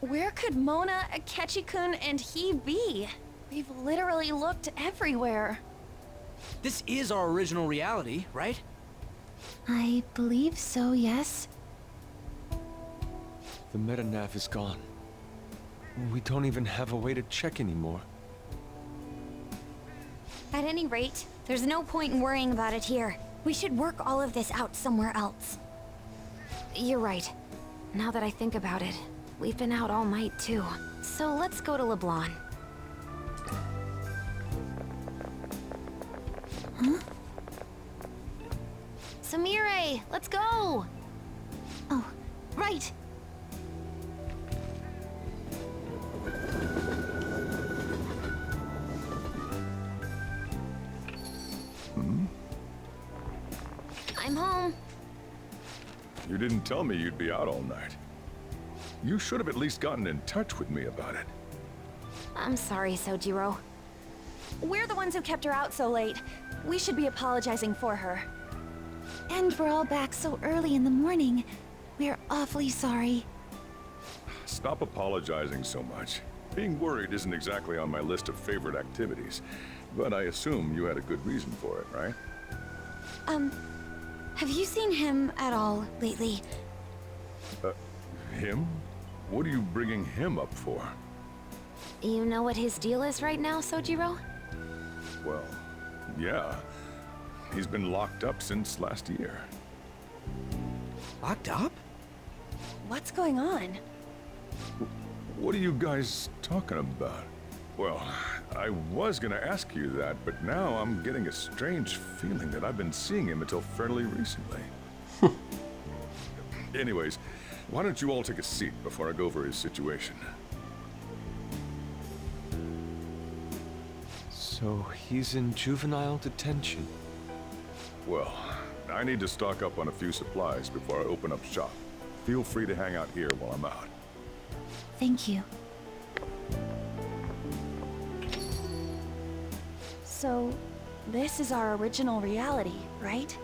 Where could Mona, Akechi-kun, and he be? We've literally looked everywhere. This is our original reality, right? I believe so, yes. The metanav is gone. We don't even have a way to check anymore. At any rate, there's no point in worrying about it here. We should work all of this out somewhere else. You're right. Now that I think about it, we've been out all night too. So let's go to LeBlanc. Huh? Samire, let's go! Oh, right. I'm home. You didn't tell me you'd be out all night. You should have at least gotten in touch with me about it. I'm sorry, Sojiro. We're the ones who kept her out so late. We should be apologizing for her. And we're all back so early in the morning. We're awfully sorry. Stop apologizing so much. Being worried isn't exactly on my list of favorite activities, but I assume you had a good reason for it, right? Have you seen him at all lately? Him? What are you bringing him up for? You know what his deal is right now, Sojiro? Well, yeah. He's been locked up since last year. Locked up? What's going on? What are you guys talking about? Well, I was gonna ask you that, but now I'm getting a strange feeling that I've been seeing him until fairly recently. Anyways, why don't you all take a seat before I go over his situation? So he's in juvenile detention. Well, I need to stock up on a few supplies before I open up shop. Feel free to hang out here while I'm out. Thank you. So, this is our original reality, right?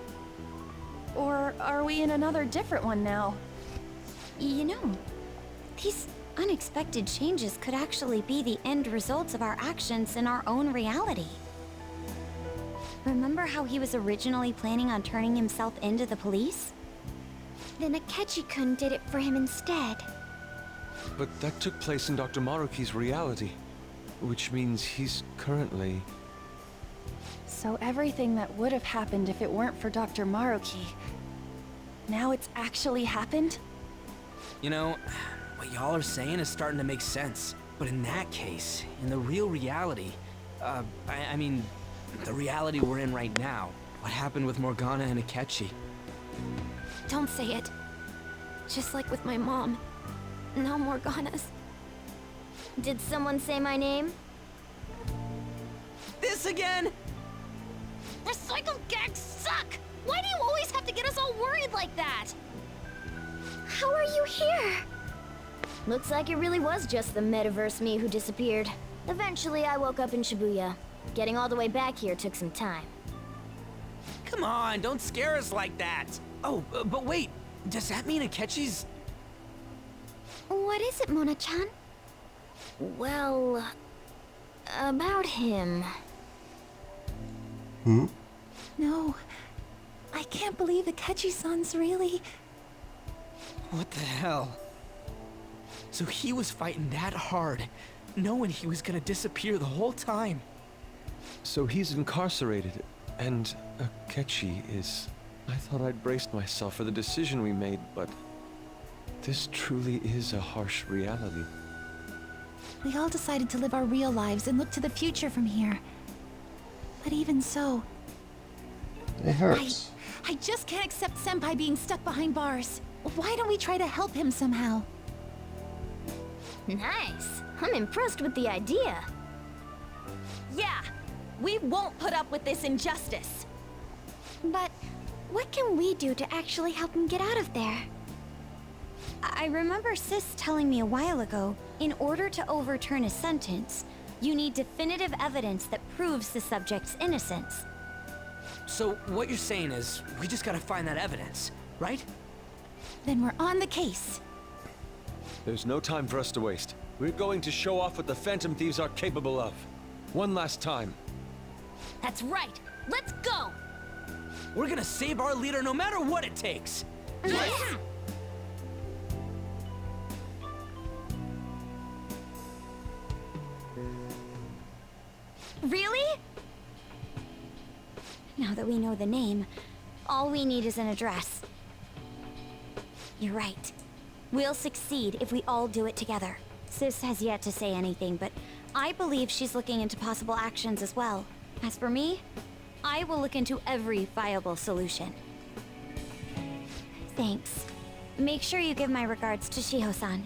Or are we in another different one now? You know, these unexpected changes could actually be the end results of our actions in our own reality. Remember how he was originally planning on turning himself into the police? Then Akechi-kun did it for him instead. But that took place in Dr. Maruki's reality, which means he's currently... So everything that would have happened if it weren't for Dr. Maruki, now it's actually happened? You know, what y'all are saying is starting to make sense. But in that case, in the real reality, I mean, the reality we're in right now, what happened with Morgana and Akechi? Don't say it. Just like with my mom. No Morganas. Did someone say my name? This again? Recycled gags suck! Why do you always have to get us all worried like that? How are you here? Looks like it really was just the metaverse me who disappeared. Eventually, I woke up in Shibuya. Getting all the way back here took some time. Come on, don't scare us like that. Oh, but wait, does that mean Akechi's... What is it, Mona-chan? Well, about him. No. I can't believe Akechi-san's really... What the hell? So he was fighting that hard, knowing he was gonna disappear the whole time. So he's incarcerated, and Akechi is... I thought I'd braced myself for the decision we made, but... this truly is a harsh reality. We all decided to live our real lives and look to the future from here. But even so... It hurts. I just can't accept Senpai being stuck behind bars. Why don't we try to help him somehow? Nice. I'm impressed with the idea. Yeah, we won't put up with this injustice. But what can we do to actually help him get out of there? I remember Sis telling me a while ago, in order to overturn a sentence, you need definitive evidence that proves the subject's innocence. So what you're saying is, we just gotta find that evidence, right? Then we're on the case. There's no time for us to waste. We're going to show off what the Phantom Thieves are capable of. One last time. That's right. Let's go. We're gonna save our leader no matter what it takes. Yes! Really? Now that we know the name, all we need is an address. You're right. We'll succeed if we all do it together. Sis has yet to say anything, but I believe she's looking into possible actions as well. As for me, I will look into every viable solution. Thanks. Make sure you give my regards to Shiho-san.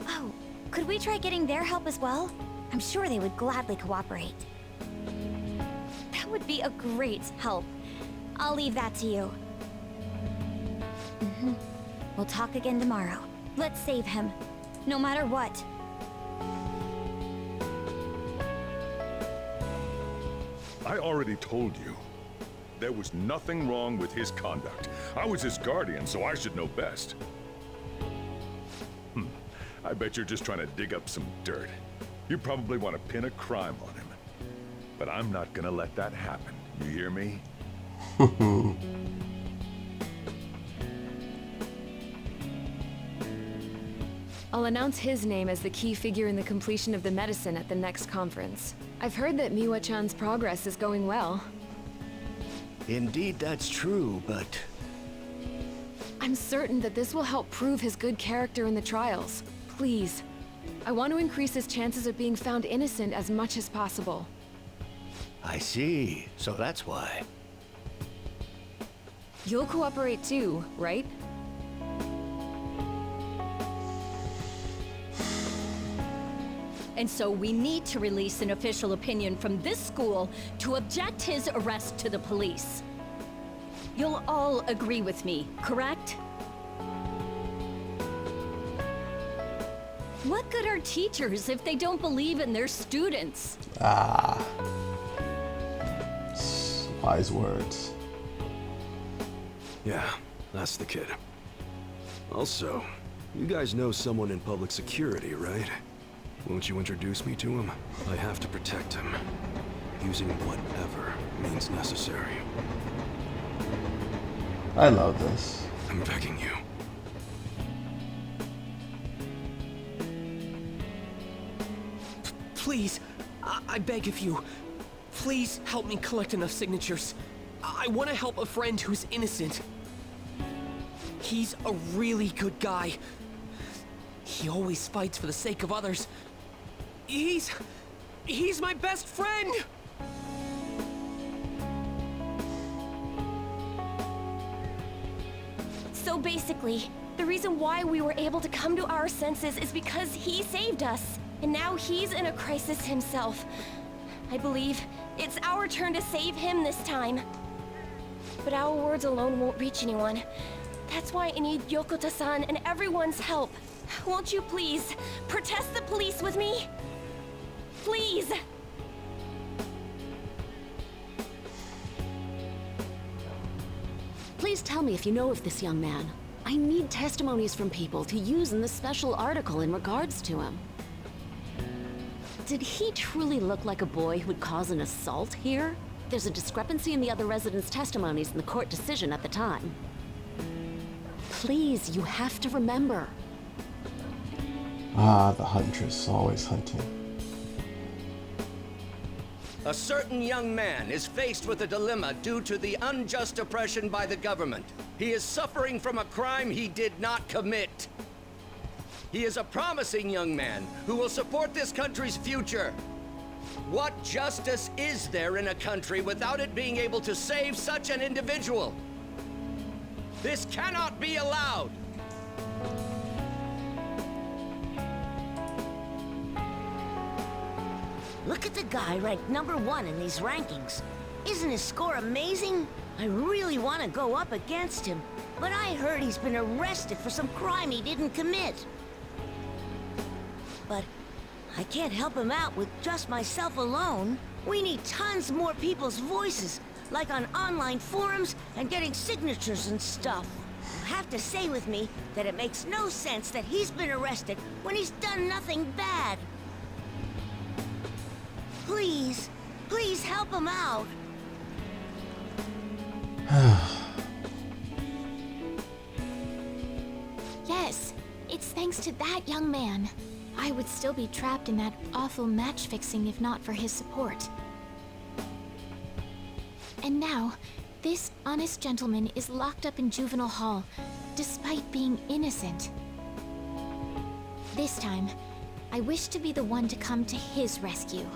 Oh, could we try getting their help as well? I'm sure they would gladly cooperate. That would be a great help. I'll leave that to you. We'll talk again tomorrow. Let's save him, no matter what. I already told you. There was nothing wrong with his conduct. I was his guardian, so I should know best. I bet you're just trying to dig up some dirt. You probably want to pin a crime on him. But I'm not gonna let that happen. You hear me? I'll announce his name as the key figure in the completion of the medicine at the next conference. I've heard that Miwa-chan's progress is going well. Indeed, that's true, but... I'm certain that this will help prove his good character in the trials. Please. I want to increase his chances of being found innocent as much as possible. I see. So that's why. You'll cooperate too, right? And so we need to release an official opinion from this school to object his arrest to the police. You'll all agree with me, correct? What good are teachers if they don't believe in their students? Ah. Wise words. Yeah, that's the kid. Also, you guys know someone in public security, right? Won't you introduce me to him? I have to protect him, using whatever means necessary. I love this. I'm begging you. Please, I beg of you. Please help me collect enough signatures. I want to help a friend who's innocent. He's a really good guy. He always fights for the sake of others. He's my best friend! So basically, the reason why we were able to come to our senses is because he saved us. And now he's in a crisis himself. I believe It's our turn to save him this time. But our words alone won't reach anyone. That's why I need Yokota-san and everyone's help. Won't you please protest the police with me? Please! Please tell me if you know of this young man. I need testimonies from people to use in the special article in regards to him. Did he truly look like a boy who would cause an assault here? There's a discrepancy in the other residents' testimonies in the court decision at the time. Please, you have to remember. Ah, the huntress, always hunting. A certain young man is faced with a dilemma due to the unjust oppression by the government. He is suffering from a crime he did not commit. He is a promising young man who will support this country's future. What justice is there in a country without it being able to save such an individual? This cannot be allowed! Look at the guy ranked #1 in these rankings. Isn't his score amazing? I really want to go up against him, but I heard he's been arrested for some crime he didn't commit. But I can't help him out with just myself alone. We need tons more people's voices, like on online forums and getting signatures and stuff. You have to say with me that it makes no sense that he's been arrested when he's done nothing bad. Please, please help him out. Yes, it's thanks to that young man. I would still be trapped in that awful match fixing if not for his support. And now, this honest gentleman is locked up in juvenile hall, despite being innocent. This time, I wish to be the one to come to his rescue.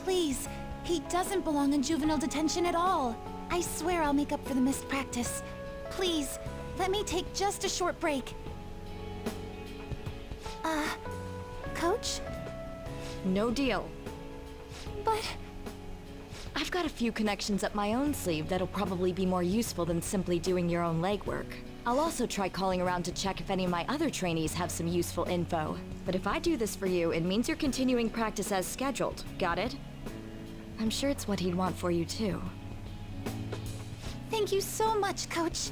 Please, he doesn't belong in juvenile detention at all. I swear I'll make up for the missed practice. Please, let me take just a short break. Coach? No deal. But... I've got a few connections up my own sleeve that'll probably be more useful than simply doing your own legwork. I'll also try calling around to check if any of my other trainees have some useful info. But if I do this for you, it means you're continuing practice as scheduled. Got it? I'm sure it's what he'd want for you too. Thank you so much, Coach.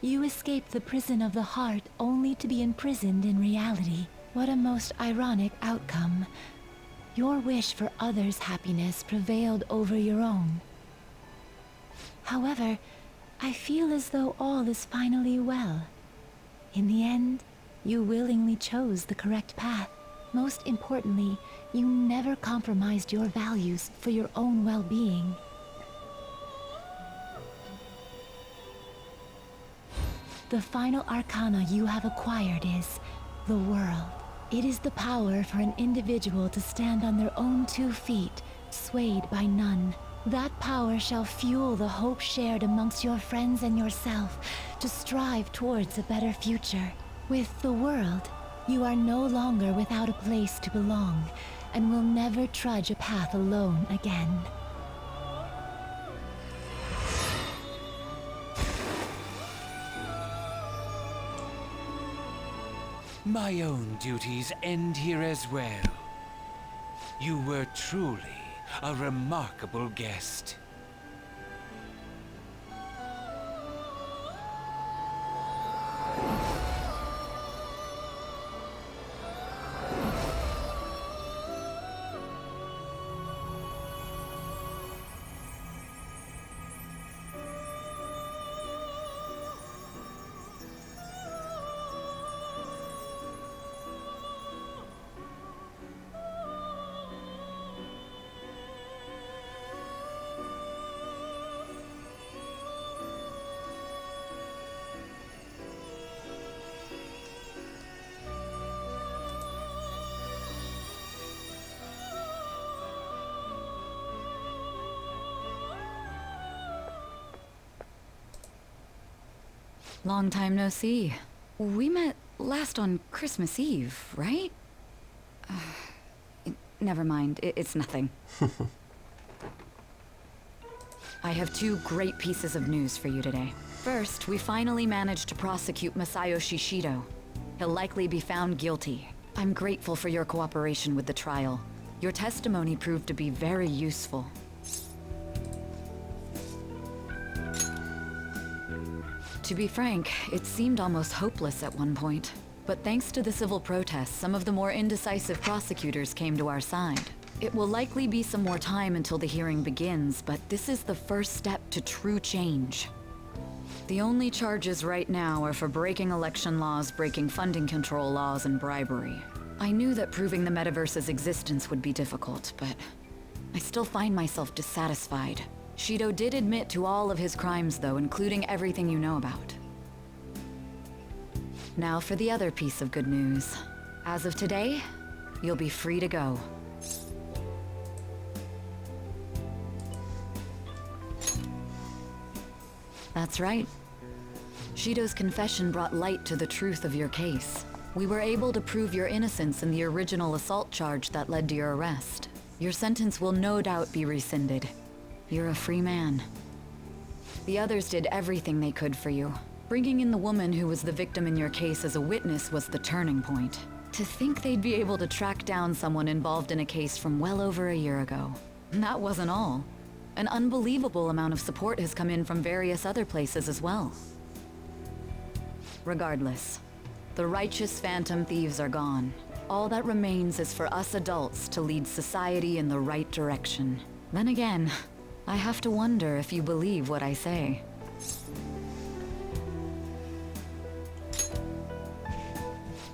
You escape the prison of the heart only to be imprisoned in reality. What a most ironic outcome. Your wish for others' happiness prevailed over your own. However, I feel as though all is finally well. In the end, you willingly chose the correct path. Most importantly, you never compromised your values for your own well-being. The final arcana you have acquired is the world. It is the power for an individual to stand on their own 2 feet, swayed by none. That power shall fuel the hope shared amongst your friends and yourself to strive towards a better future. With the world, you are no longer without a place to belong, and will never trudge a path alone again. My own duties end here as well. You were truly a remarkable guest. Long time no see. We met last on Christmas Eve, right? Never mind, it's nothing. I have two great pieces of news for you today. First, we finally managed to prosecute Masayoshi Shido. He'll likely be found guilty. I'm grateful for your cooperation with the trial. Your testimony proved to be very useful. To be frank, it seemed almost hopeless at one point. But thanks to the civil protests, some of the more indecisive prosecutors came to our side. It will likely be some more time until the hearing begins, but this is the first step to true change. The only charges right now are for breaking election laws, breaking funding control laws, and bribery. I knew that proving the metaverse's existence would be difficult, but I still find myself dissatisfied. Shido did admit to all of his crimes, though, including everything you know about. Now for the other piece of good news. As of today, you'll be free to go. That's right. Shido's confession brought light to the truth of your case. We were able to prove your innocence in the original assault charge that led to your arrest. Your sentence will no doubt be rescinded. You're a free man. The others did everything they could for you. Bringing in the woman who was the victim in your case as a witness was the turning point. To think they'd be able to track down someone involved in a case from well over a year ago. And that wasn't all. An unbelievable amount of support has come in from various other places as well. Regardless, the righteous phantom thieves are gone. All that remains is for us adults to lead society in the right direction. Then again, I have to wonder if you believe what I say.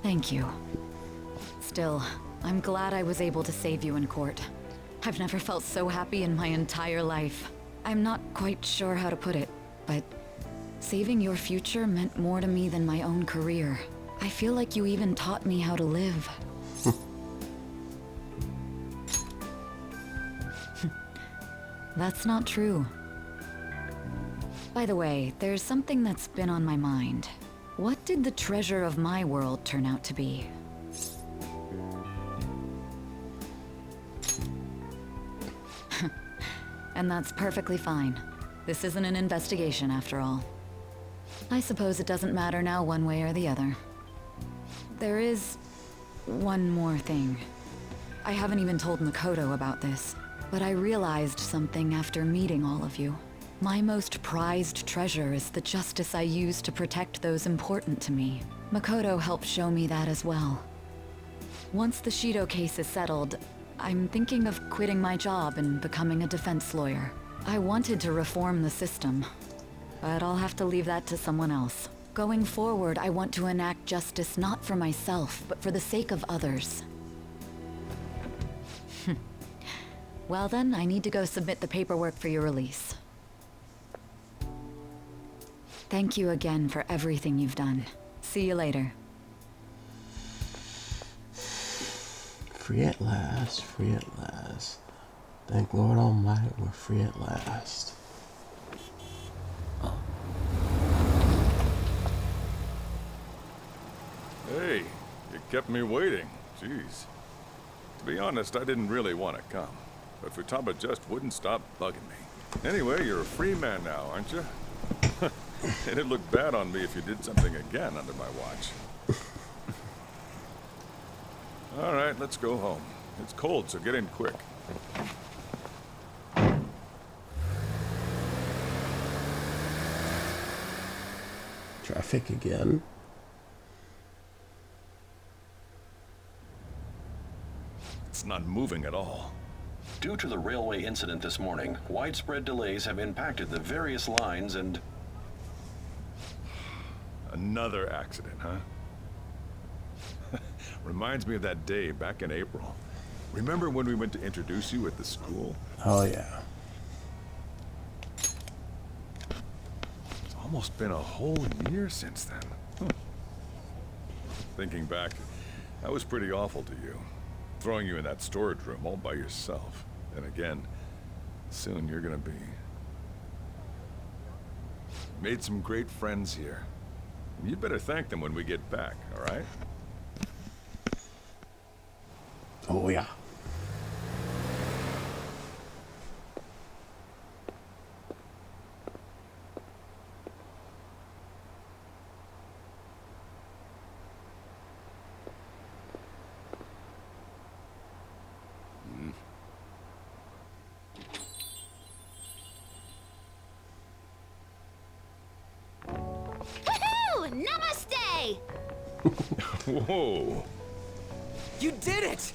Thank you. Still, I'm glad I was able to save you in court. I've never felt so happy in my entire life. I'm not quite sure how to put it, but saving your future meant more to me than my own career. I feel like you even taught me how to live. That's not true. By the way, there's something that's been on my mind. What did the treasure of my world turn out to be? And that's perfectly fine. This isn't an investigation after all. I suppose it doesn't matter now one way or the other. There is one more thing. I haven't even told Makoto about this, but I realized something after meeting all of you. My most prized treasure is the justice I use to protect those important to me. Makoto helped show me that as well. Once the Shido case is settled, I'm thinking of quitting my job and becoming a defense lawyer. I wanted to reform the system, but I'll have to leave that to someone else. Going forward, I want to enact justice not for myself, but for the sake of others. Well then, I need to go submit the paperwork for your release. Thank you again for everything you've done. See you later. Free at last, free at last. Thank Lord Almighty, we're free at last. Hey, you kept me waiting. Jeez. To be honest, I didn't really want to come, but Futaba just wouldn't stop bugging me. Anyway, you're a free man now, aren't you? And it'd look bad on me if you did something again under my watch. All right, let's go home. It's cold, so get in quick. Traffic again. It's not moving at all. Due to the railway incident this morning, widespread delays have impacted the various lines and... Another accident, huh? Reminds me of that day back in April. Remember when we went to introduce you at the school? Oh, yeah. It's almost been a whole year since then. Thinking back, I was pretty awful to you. Throwing you in that storage room all by yourself. And again, soon you're gonna be... Made some great friends here. You better thank them when we get back, all right? Oh, yeah. Namaste! Whoa. You did it!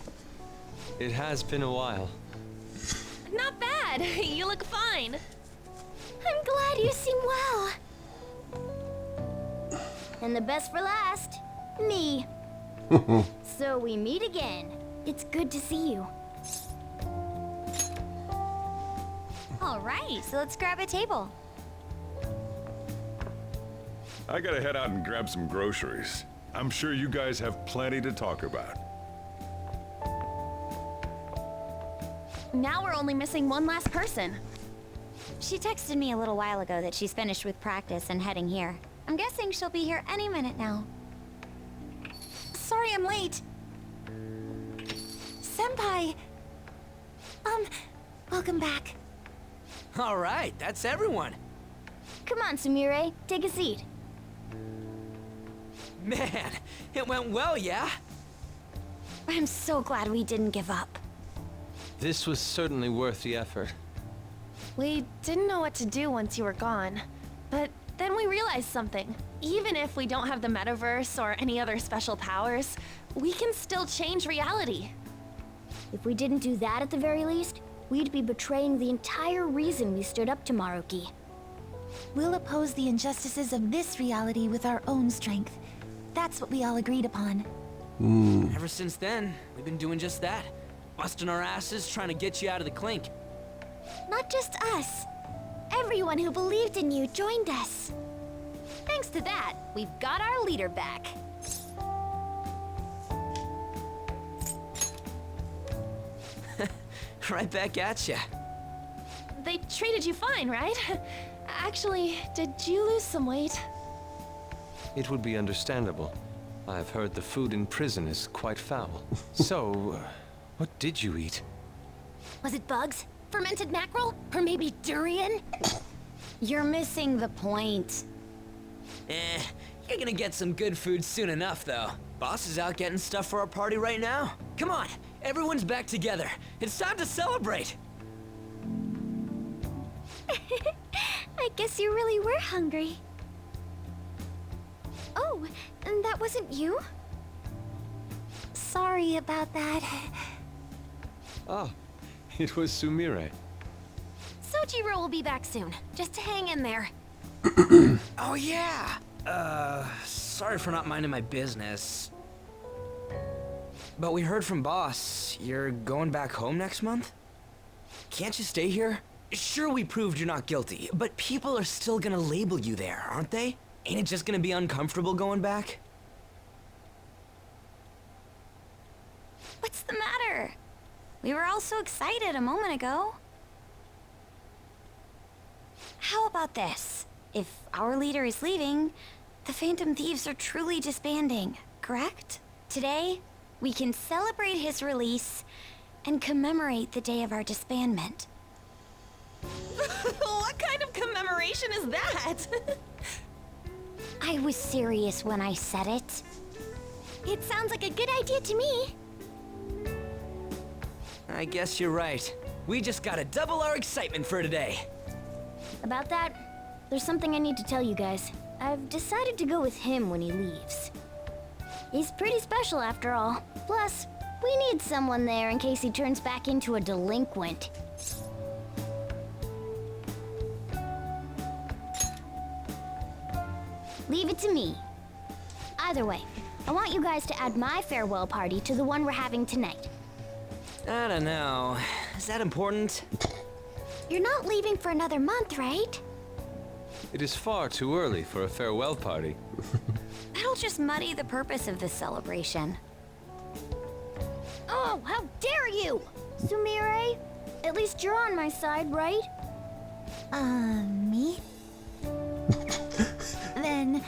It has been a while. Not bad. You look fine. I'm glad you seem well. And the best for last, me. So we meet again. It's good to see you. All right, so let's grab a table. I gotta head out and grab some groceries. I'm sure you guys have plenty to talk about. Now we're only missing one last person. She texted me a little while ago that she's finished with practice and heading here. I'm guessing she'll be here any minute now. Sorry I'm late. Senpai! Welcome back. All right, that's everyone. Come on, Sumire, take a seat. Man, it went well, yeah? I'm so glad we didn't give up. This was certainly worth the effort. We didn't know what to do once you were gone. But then we realized something. Even if we don't have the metaverse or any other special powers, we can still change reality. If we didn't do that at the very least, we'd be betraying the entire reason we stood up to Maruki. We'll oppose the injustices of this reality with our own strength. That's what we all agreed upon. Ever since then, we've been doing just that. Busting our asses trying to get you out of the clink. Not just us. Everyone who believed in you joined us. Thanks to that, we've got our leader back. Right back at ya. They treated you fine, right? Actually, did you lose some weight? It would be understandable. I've heard the food in prison is quite foul. So, what did you eat? Was it bugs? Fermented mackerel? Or maybe durian? You're missing the point. You're gonna get some good food soon enough, though. Boss is out getting stuff for our party right now. Come on, everyone's back together. It's time to celebrate. I guess you really were hungry. Oh, and that wasn't you? Sorry about that. Ah, it was Sumire. Sojiro will be back soon. Just hang in there. Oh yeah! Sorry for not minding my business. But we heard from Boss, you're going back home next month? Can't you stay here? Sure, we proved you're not guilty, but people are still gonna label you there, aren't they? Ain't it just gonna be uncomfortable going back? What's the matter? We were all so excited a moment ago. How about this? If our leader is leaving, the Phantom Thieves are truly disbanding, correct? Today, we can celebrate his release and commemorate the day of our disbandment. What kind of commemoration is that? I was serious when I said it. It sounds like a good idea to me. I guess you're right. We just gotta double our excitement for today. About that, there's something I need to tell you guys. I've decided to go with him when he leaves. He's pretty special after all. Plus, we need someone there in case he turns back into a delinquent. Leave it to me. Either way, I want you guys to add my farewell party to the one we're having tonight. I don't know. Is that important? You're not leaving for another month, right? It is far too early for a farewell party. That'll just muddy the purpose of this celebration. Oh, how dare you! Sumire, at least you're on my side, right? Me? Then,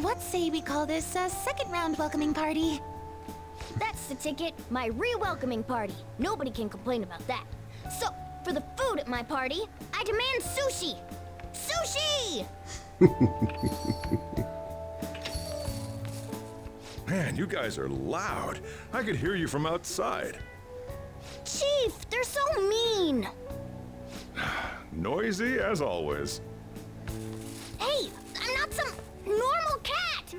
what say we call this a second round welcoming party? That's the ticket. My re-welcoming party. Nobody can complain about that. So, for the food at my party, I demand sushi! Sushi! Man, you guys are loud. I could hear you from outside. Chief, they're so mean! Noisy as always. Hey, I'm not some normal cat!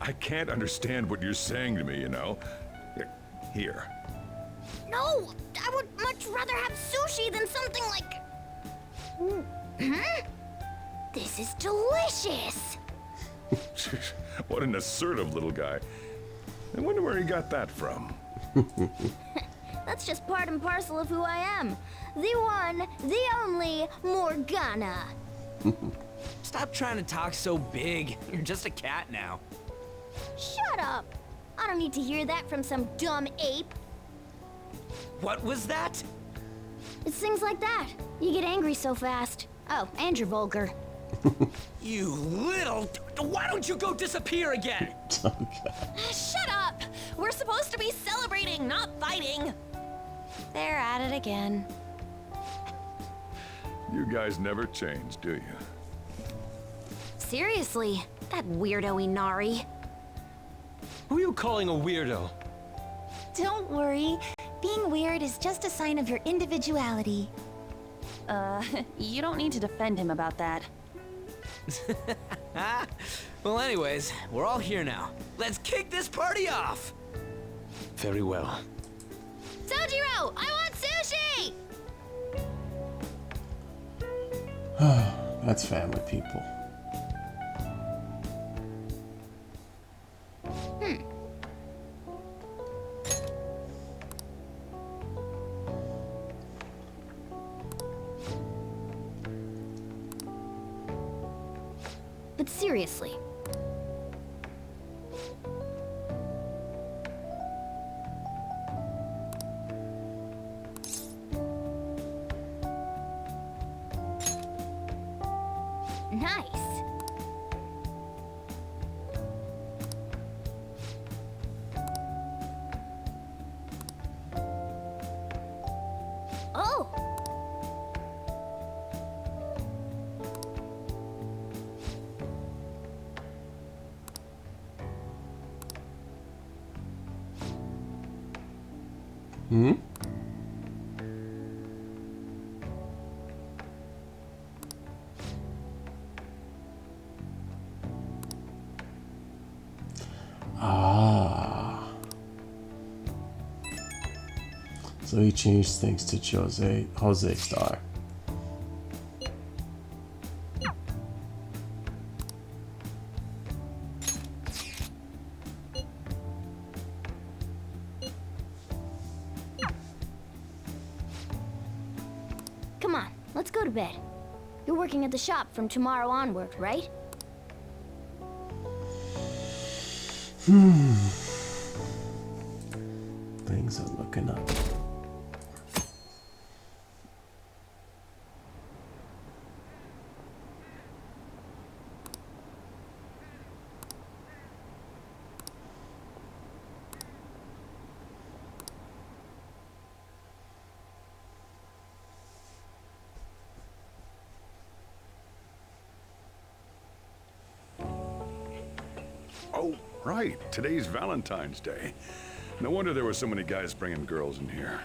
I can't understand what you're saying to me, you know. Here. No, I would much rather have sushi than something like... This is delicious! What an assertive little guy. I wonder where he got that from. That's just part and parcel of who I am. The one, the only Morgana. Stop trying to talk so big. You're just a cat now. Shut up! I don't need to hear that from some dumb ape. What was that? It's things like that. You get angry so fast. Oh, and you're vulgar. You little... Why don't you go disappear again? Shut up! We're supposed to be celebrating, not fighting. They're at it again. You guys never change, do you? Seriously, that weirdo Inari. Who are you calling a weirdo? Don't worry. Being weird is just a sign of your individuality. You don't need to defend him about that. Well, anyways, we're all here now. Let's kick this party off! Very well. Sojiro, I want sushi! That's family, people. But seriously. Nice. Oh! Hmm? Ah. So he changed things to Jose Star. Come on, let's go to bed. You're working at the shop from tomorrow onward, right? Things are looking up. Oh, right. Today's Valentine's Day. No wonder there were so many guys bringing girls in here.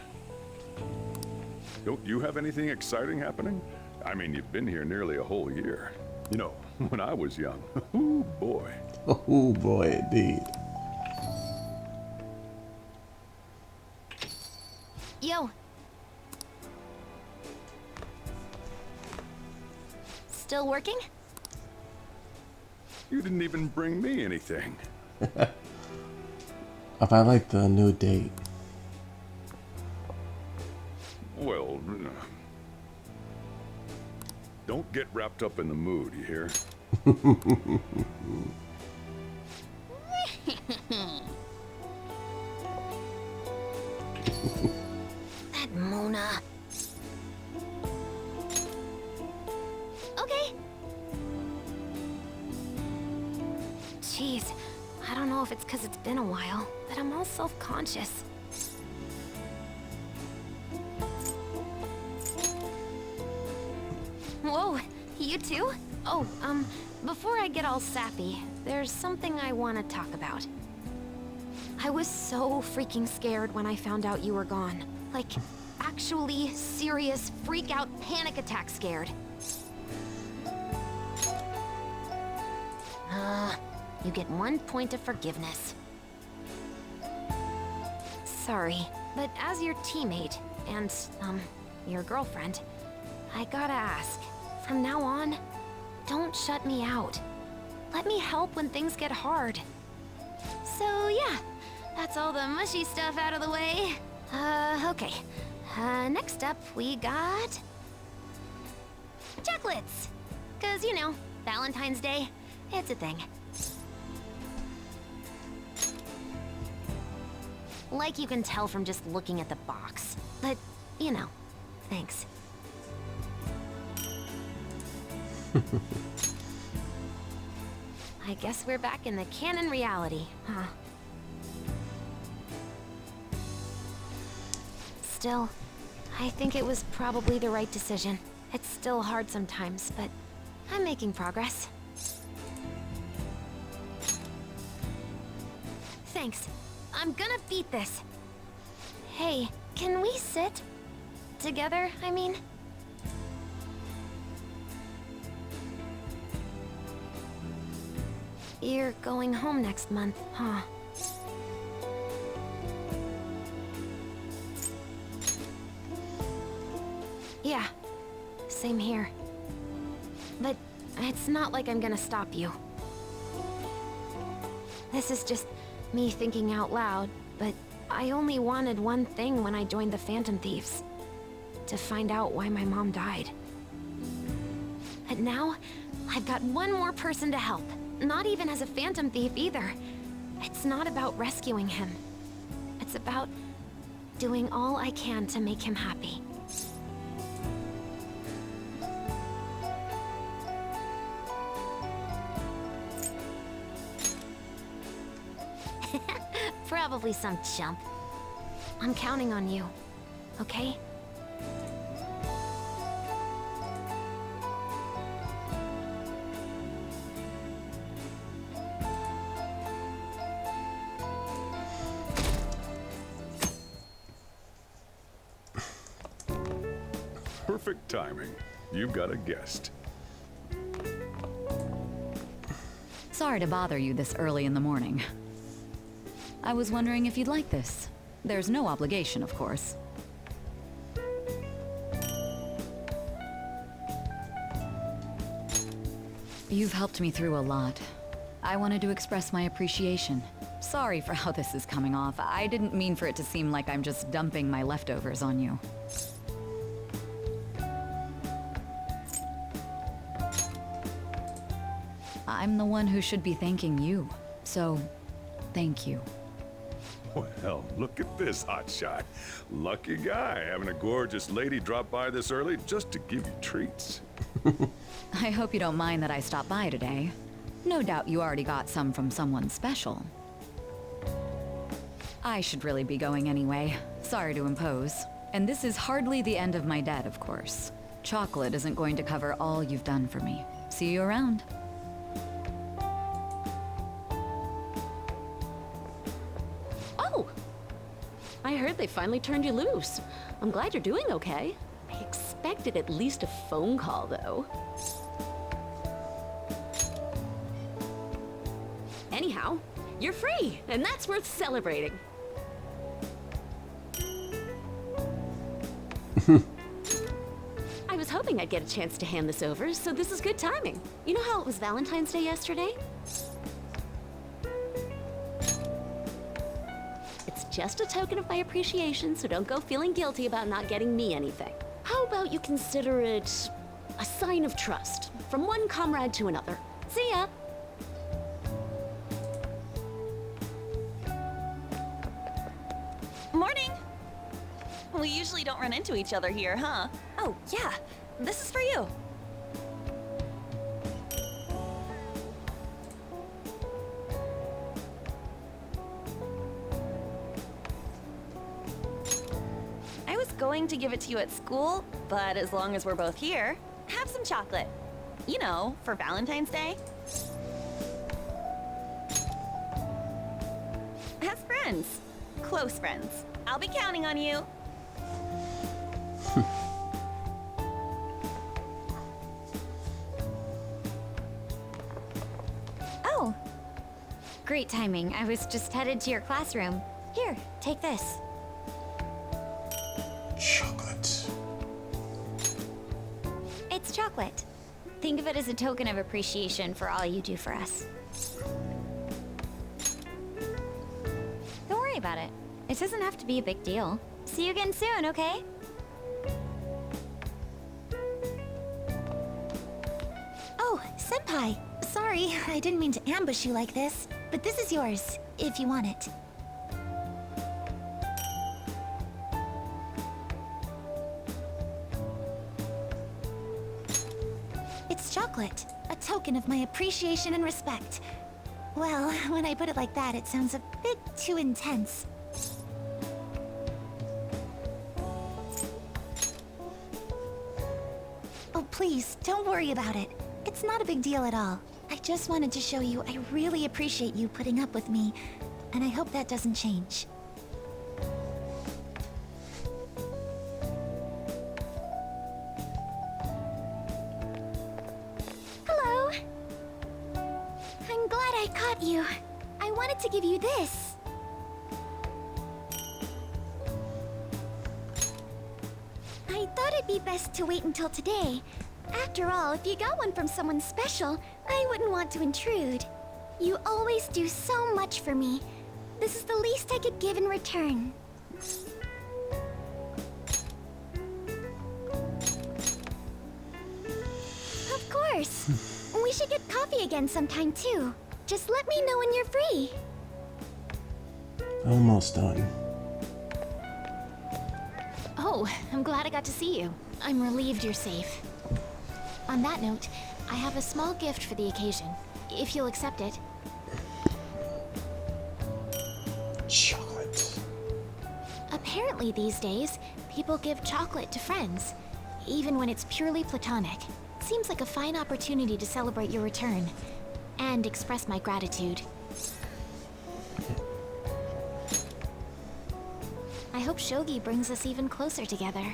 Don't you have anything exciting happening? I mean, you've been here nearly a whole year. You know, when I was young. Oh, boy. Oh, boy, indeed. Yo. Still working? You didn't even bring me anything. I like the new date. Well, don't get wrapped up in the mood, you hear? That Mona. Okay. Jeez, I don't know if it's because it's been a while, but I'm all self-conscious. Whoa, you too? Oh, before I get all sappy, there's something I want to talk about. I was so freaking scared when I found out you were gone. Like, actually serious freak-out panic attack scared. You get 1 point of forgiveness. Sorry, but as your teammate and, your girlfriend, I gotta ask, from now on, don't shut me out. Let me help when things get hard. So yeah, that's all the mushy stuff out of the way. Okay. Next up we got... chocolates! 'Cause, you know, Valentine's Day, it's a thing. Like you can tell from just looking at the box. But, you know, thanks. I guess we're back in the canon reality, huh? Still, I think it was probably the right decision. It's still hard sometimes, but I'm making progress. Thanks. I'm gonna beat this. Hey, can we sit? Together, I mean? You're going home next month, huh? Yeah, same here. But it's not like I'm gonna stop you. This is just me thinking out loud, but I only wanted one thing when I joined the Phantom Thieves. To find out why my mom died. And now, I've got one more person to help. Not even as a Phantom Thief either. It's not about rescuing him. It's about doing all I can to make him happy. Probably some chump. I'm counting on you, okay? Perfect timing. You've got a guest. Sorry to bother you this early in the morning. I was wondering if you'd like this. There's no obligation, of course. You've helped me through a lot. I wanted to express my appreciation. Sorry for how this is coming off. I didn't mean for it to seem like I'm just dumping my leftovers on you. I'm the one who should be thanking you. So, thank you. Well, look at this hotshot. Lucky guy having a gorgeous lady drop by this early just to give you treats. I hope you don't mind that I stopped by today. No doubt you already got some from someone special. I should really be going anyway. Sorry to impose. And this is hardly the end of my debt, of course. Chocolate isn't going to cover all you've done for me. See you around. Oh! I heard they finally turned you loose. I'm glad you're doing okay. I expected at least a phone call, though. Anyhow, you're free, and that's worth celebrating. I was hoping I'd get a chance to hand this over, so this is good timing. You know how it was Valentine's Day yesterday? It's just a token of my appreciation, so don't go feeling guilty about not getting me anything. How about you consider it a sign of trust from one comrade to another? See ya! Morning! We usually don't run into each other here, huh? Oh, yeah. This is for you. going to give it to you at school, but as long as we're both here, have some chocolate. You know, for Valentine's Day. As friends. Close friends. I'll be counting on you. Oh. Great timing. I was just headed to your classroom. Here, take this. Chocolate. It's chocolate. Think of it as a token of appreciation for all you do for us. Don't worry about it. It doesn't have to be a big deal. See you again soon, okay? Oh, Senpai! Sorry, I didn't mean to ambush you like this, but this is yours, if you want it. It's chocolate, a token of my appreciation and respect. Well, when I put it like that, it sounds a bit too intense. Oh, please, don't worry about it. It's not a big deal at all. I just wanted to show you I really appreciate you putting up with me, and I hope that doesn't change. Hello! I'm glad I caught you. I wanted to give you this. I thought it'd be best to wait until today. After all, if you got one from someone special, I wouldn't want to intrude. You always do so much for me. This is the least I could give in return. Of course. We should get coffee again sometime too. Just let me know when you're free. Almost done. Oh, I'm glad I got to see you. I'm relieved you're safe. On that note, I have a small gift for the occasion, if you'll accept it. Chocolate. Apparently these days, people give chocolate to friends, even when it's purely platonic. Seems like a fine opportunity to celebrate your return, and express my gratitude. I hope Shogi brings us even closer together.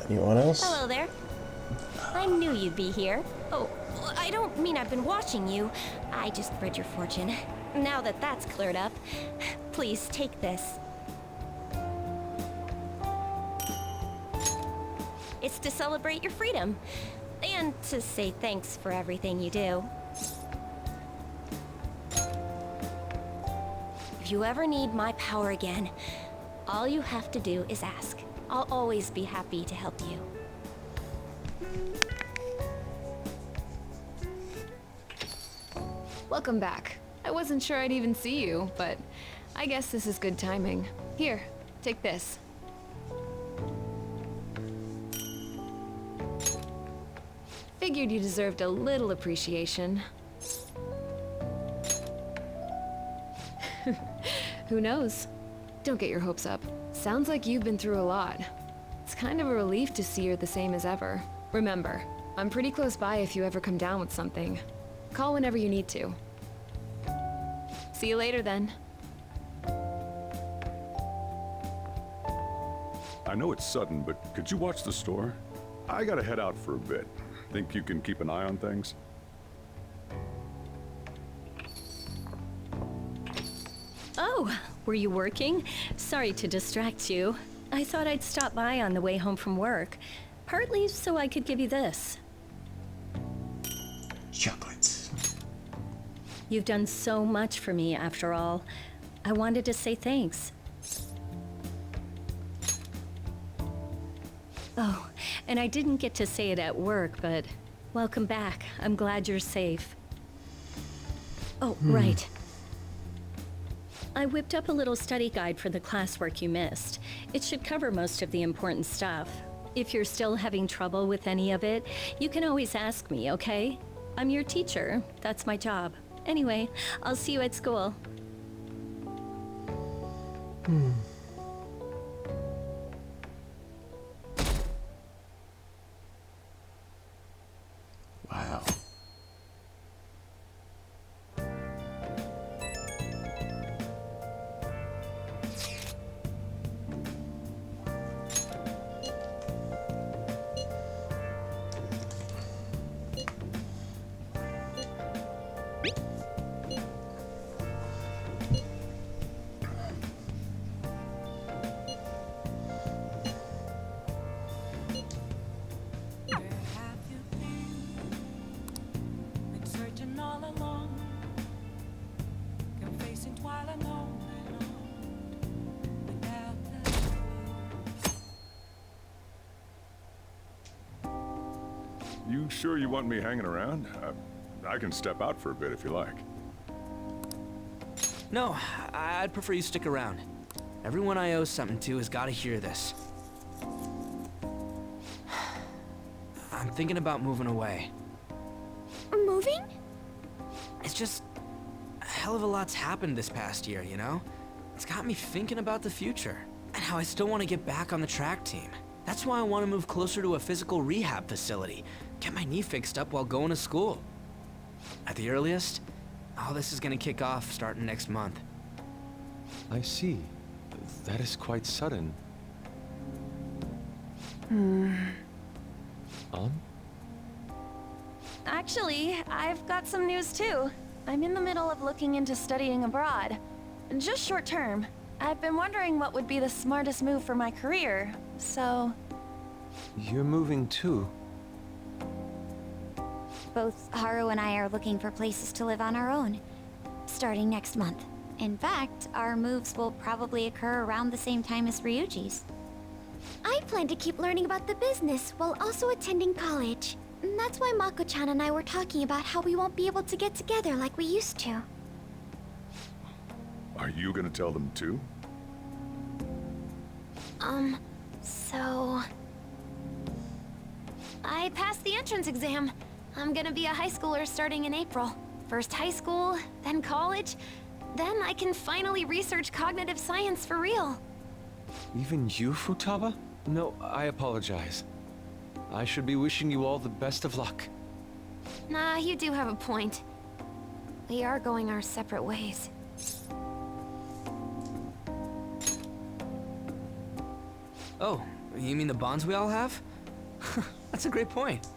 Anyone else? Hello there. I knew you'd be here. Oh, I don't mean I've been watching you. I just read your fortune. Now that that's cleared up, please take this. It's to celebrate your freedom, and to say thanks for everything you do. If you ever need my power again, all you have to do is ask. I'll always be happy to help you. Welcome back. I wasn't sure I'd even see you, but I guess this is good timing. Here, take this. Figured you deserved a little appreciation. Who knows? Don't get your hopes up. Sounds like you've been through a lot. It's kind of a relief to see you're the same as ever. Remember, I'm pretty close by if you ever come down with something. Call whenever you need to. See you later then. I know it's sudden, but could you watch the store? I gotta head out for a bit. Think you can keep an eye on things? Oh, were you working? Sorry to distract you. I thought I'd stop by on the way home from work. Partly so I could give you this. Chocolate. You've done so much for me, after all. I wanted to say thanks. Oh, and I didn't get to say it at work, but welcome back. I'm glad you're safe. Oh, right. I whipped up a little study guide for the classwork you missed. It should cover most of the important stuff. If you're still having trouble with any of it, you can always ask me, okay? I'm your teacher. That's my job. Anyway, I'll see you at school. Wow. Searching all along, confessing while alone without the You sure you want me hanging around? I can step out for a bit if you like. No, I'd prefer you stick around. Everyone I owe something to has got to hear this. I'm thinking about moving away. Moving? It's just a hell of a lot's happened this past year, you know? It's got me thinking about the future and how I still want to get back on the track team. That's why I want to move closer to a physical rehab facility, get my knee fixed up while going to school. At the earliest, all this is going to kick off starting next month. I see. That is quite sudden. Actually, I've got some news too. I'm in the middle of looking into studying abroad. Just short term. I've been wondering what would be the smartest move for my career, so... You're moving too. Both Haru and I are looking for places to live on our own, starting next month. In fact, our moves will probably occur around the same time as Ryuji's. I plan to keep learning about the business while also attending college. And that's why Mako-chan and I were talking about how we won't be able to get together like we used to. Are you gonna tell them too? So... I passed the entrance exam. I'm gonna be a high schooler starting in April. First high school, then college, then I can finally research cognitive science for real. Even you, Futaba? No, I apologize. I should be wishing you all the best of luck. Nah, you do have a point. We are going our separate ways. Oh, you mean the bonds we all have? That's a great point.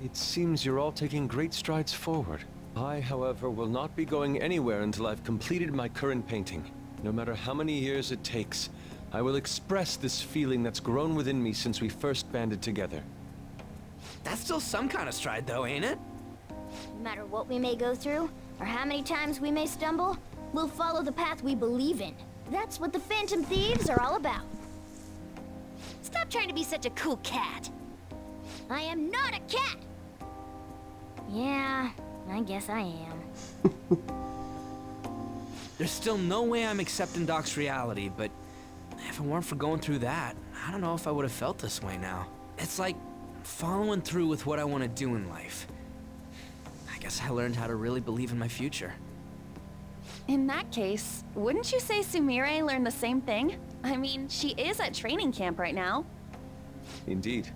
It seems you're all taking great strides forward. I, however, will not be going anywhere until I've completed my current painting. No matter how many years it takes, I will express this feeling that's grown within me since we first banded together. That's still some kind of stride though, ain't it? No matter what we may go through, or how many times we may stumble, we'll follow the path we believe in. That's what the Phantom Thieves are all about. Stop trying to be such a cool cat. I am not a cat! Yeah, I guess I am. There's still no way I'm accepting Doc's reality, but if it weren't for going through that, I don't know if I would have felt this way now. It's like following through with what I want to do in life. I guess I learned how to really believe in my future. In that case, wouldn't you say Sumire learned the same thing? I mean, she is at training camp right now. Indeed.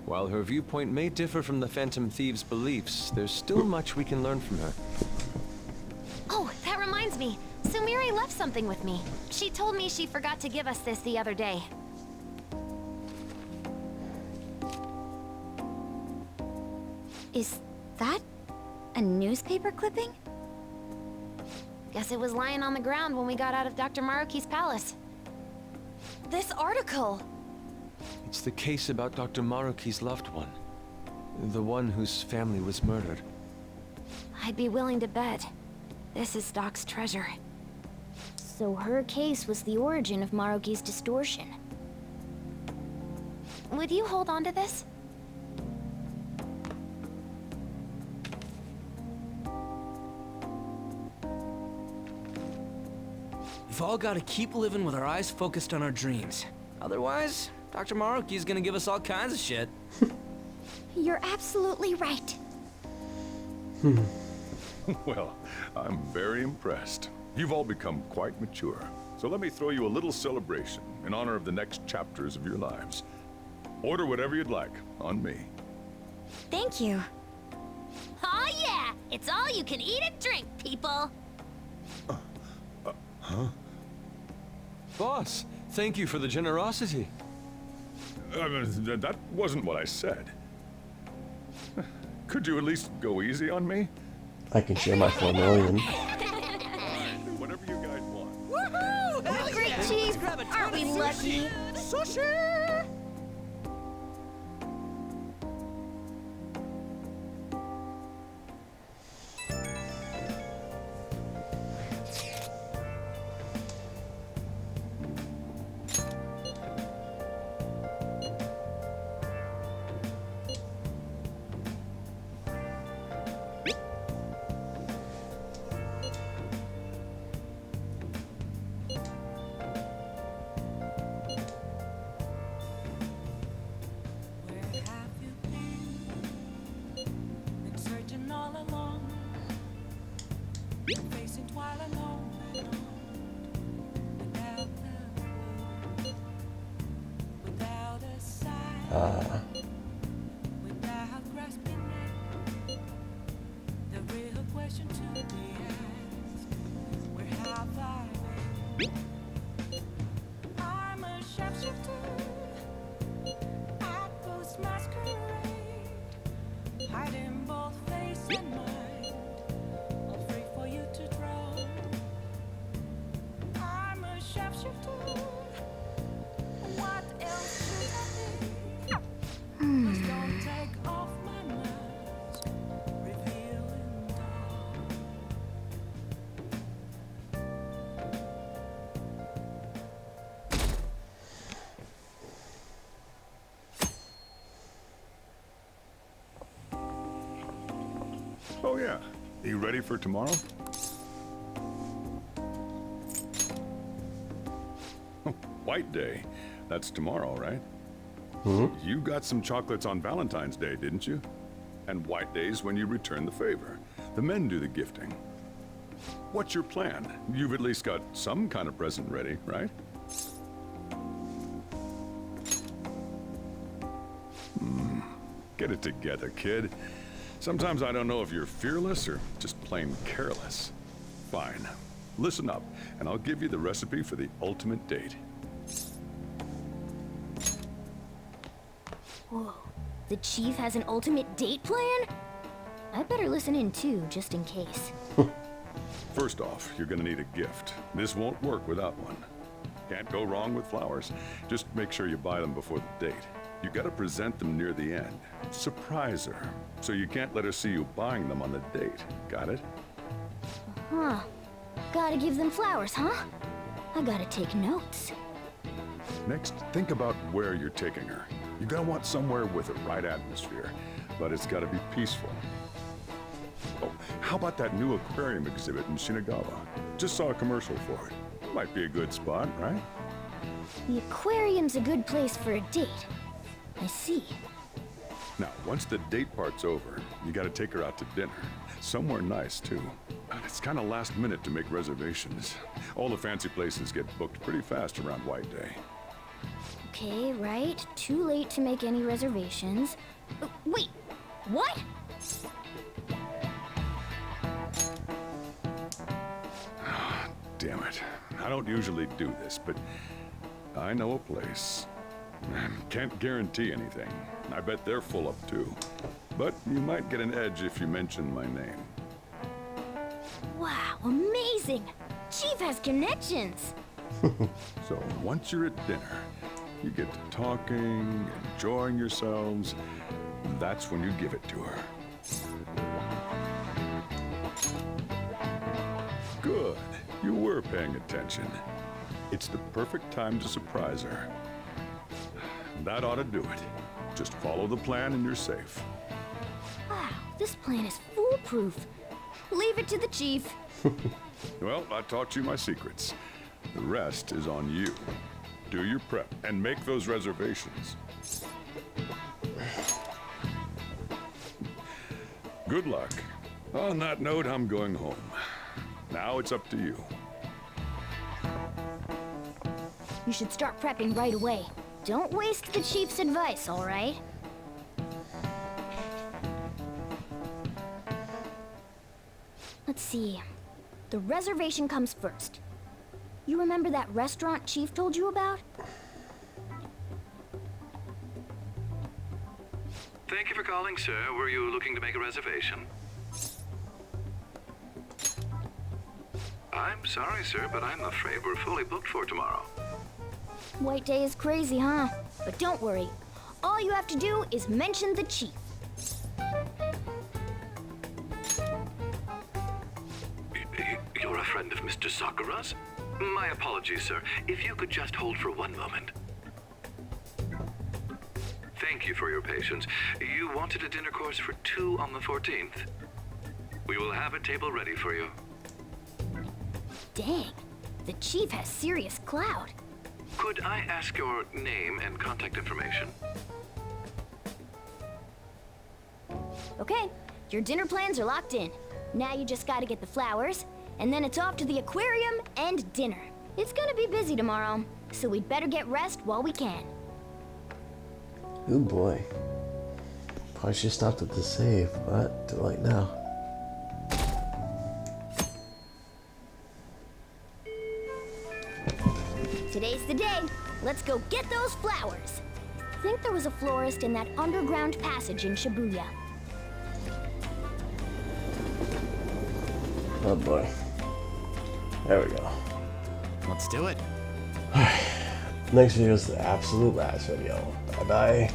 While her viewpoint may differ from the Phantom Thieves' beliefs, there's still much we can learn from her. Oh, that reminds me. Sumire left something with me. She told me she forgot to give us this the other day. Is that a newspaper clipping? Guess it was lying on the ground when we got out of Dr. Maruki's palace. This article! It's the case about Dr. Maruki's loved one. The one whose family was murdered. I'd be willing to bet this is Doc's treasure. So her case was the origin of Maruki's distortion. Would you hold on to this? We've all got to keep living with our eyes focused on our dreams. Otherwise, Dr. Maruki's gonna give us all kinds of shit. You're absolutely right. Well, I'm very impressed. You've all become quite mature. So let me throw you a little celebration in honor of the next chapters of your lives. Order whatever you'd like, on me. Thank you. Oh yeah! It's all you can eat and drink, people! Huh? Boss, thank you for the generosity. That wasn't what I said. Could you at least go easy on me? I can share my 4 million. Whatever you guys want. Woohoo! Great, Chief! Aren't we lucky? Sushi! Oh yeah. Are you ready for tomorrow? White Day. That's tomorrow, right? You got some chocolates on Valentine's Day, didn't you? And White Day's when you return the favor. The men do the gifting. What's your plan? You've at least got some kind of present ready, right? Get it together, kid. Sometimes I don't know if you're fearless or just plain careless. Fine. Listen up, and I'll give you the recipe for the ultimate date. Whoa. The Chief has an ultimate date plan? I better listen in too, just in case. First off, you're gonna need a gift. This won't work without one. Can't go wrong with flowers. Just make sure you buy them before the date. You gotta present them near the end. Surprise her. So you can't let her see you buying them on the date. Got it? Huh. Gotta give them flowers, huh? I gotta take notes. Next, think about where you're taking her. You gotta want somewhere with the right atmosphere, but it's gotta be peaceful. Oh, how about that new aquarium exhibit in Shinagawa? Just saw a commercial for it. Might be a good spot, right? The aquarium's a good place for a date. I see. Now, once the date part's over, you gotta take her out to dinner. Somewhere nice, too. It's kind of last minute to make reservations. All the fancy places get booked pretty fast around White Day. Okay, right. Too late to make any reservations. Wait, what? Damn it. I don't usually do this, but I know a place. Can't guarantee anything. I bet they're full up too. But you might get an edge if you mention my name. Wow, amazing! Chief has connections! So once you're at dinner, you get to talking, enjoying yourselves. That's when you give it to her. Good. You were paying attention. It's the perfect time to surprise her. That ought to do it. Just follow the plan and you're safe. Wow, this plan is foolproof. Leave it to the Chief. Well, I taught you my secrets. The rest is on you. Do your prep and make those reservations. Good luck. On that note, I'm going home. Now it's up to you. You should start prepping right away. Don't waste the chief's advice, all right? Let's see. The reservation comes first. You remember that restaurant Chief told you about? Thank you for calling, sir. Were you looking to make a reservation? I'm sorry, sir, but I'm afraid we're fully booked for tomorrow. White Day is crazy, huh? But don't worry. All you have to do is mention the Chief. You're a friend of Mr. Sakura's? My apologies, sir. If you could just hold for one moment. Thank you for your patience. You wanted a dinner course for 2 on the 14th. We will have a table ready for you. Dang, the Chief has serious clout. Could I ask your name and contact information? Okay, your dinner plans are locked in. Now you just gotta get the flowers, and then it's off to the aquarium and dinner. It's gonna be busy tomorrow, so we'd better get rest while we can. Oh boy. Probably should have stopped at the save, but too late now. Today's the day. Let's go get those flowers. I think there was a florist in that underground passage in Shibuya. Oh boy. There we go. Let's do it. Next video is the absolute last video. Bye bye.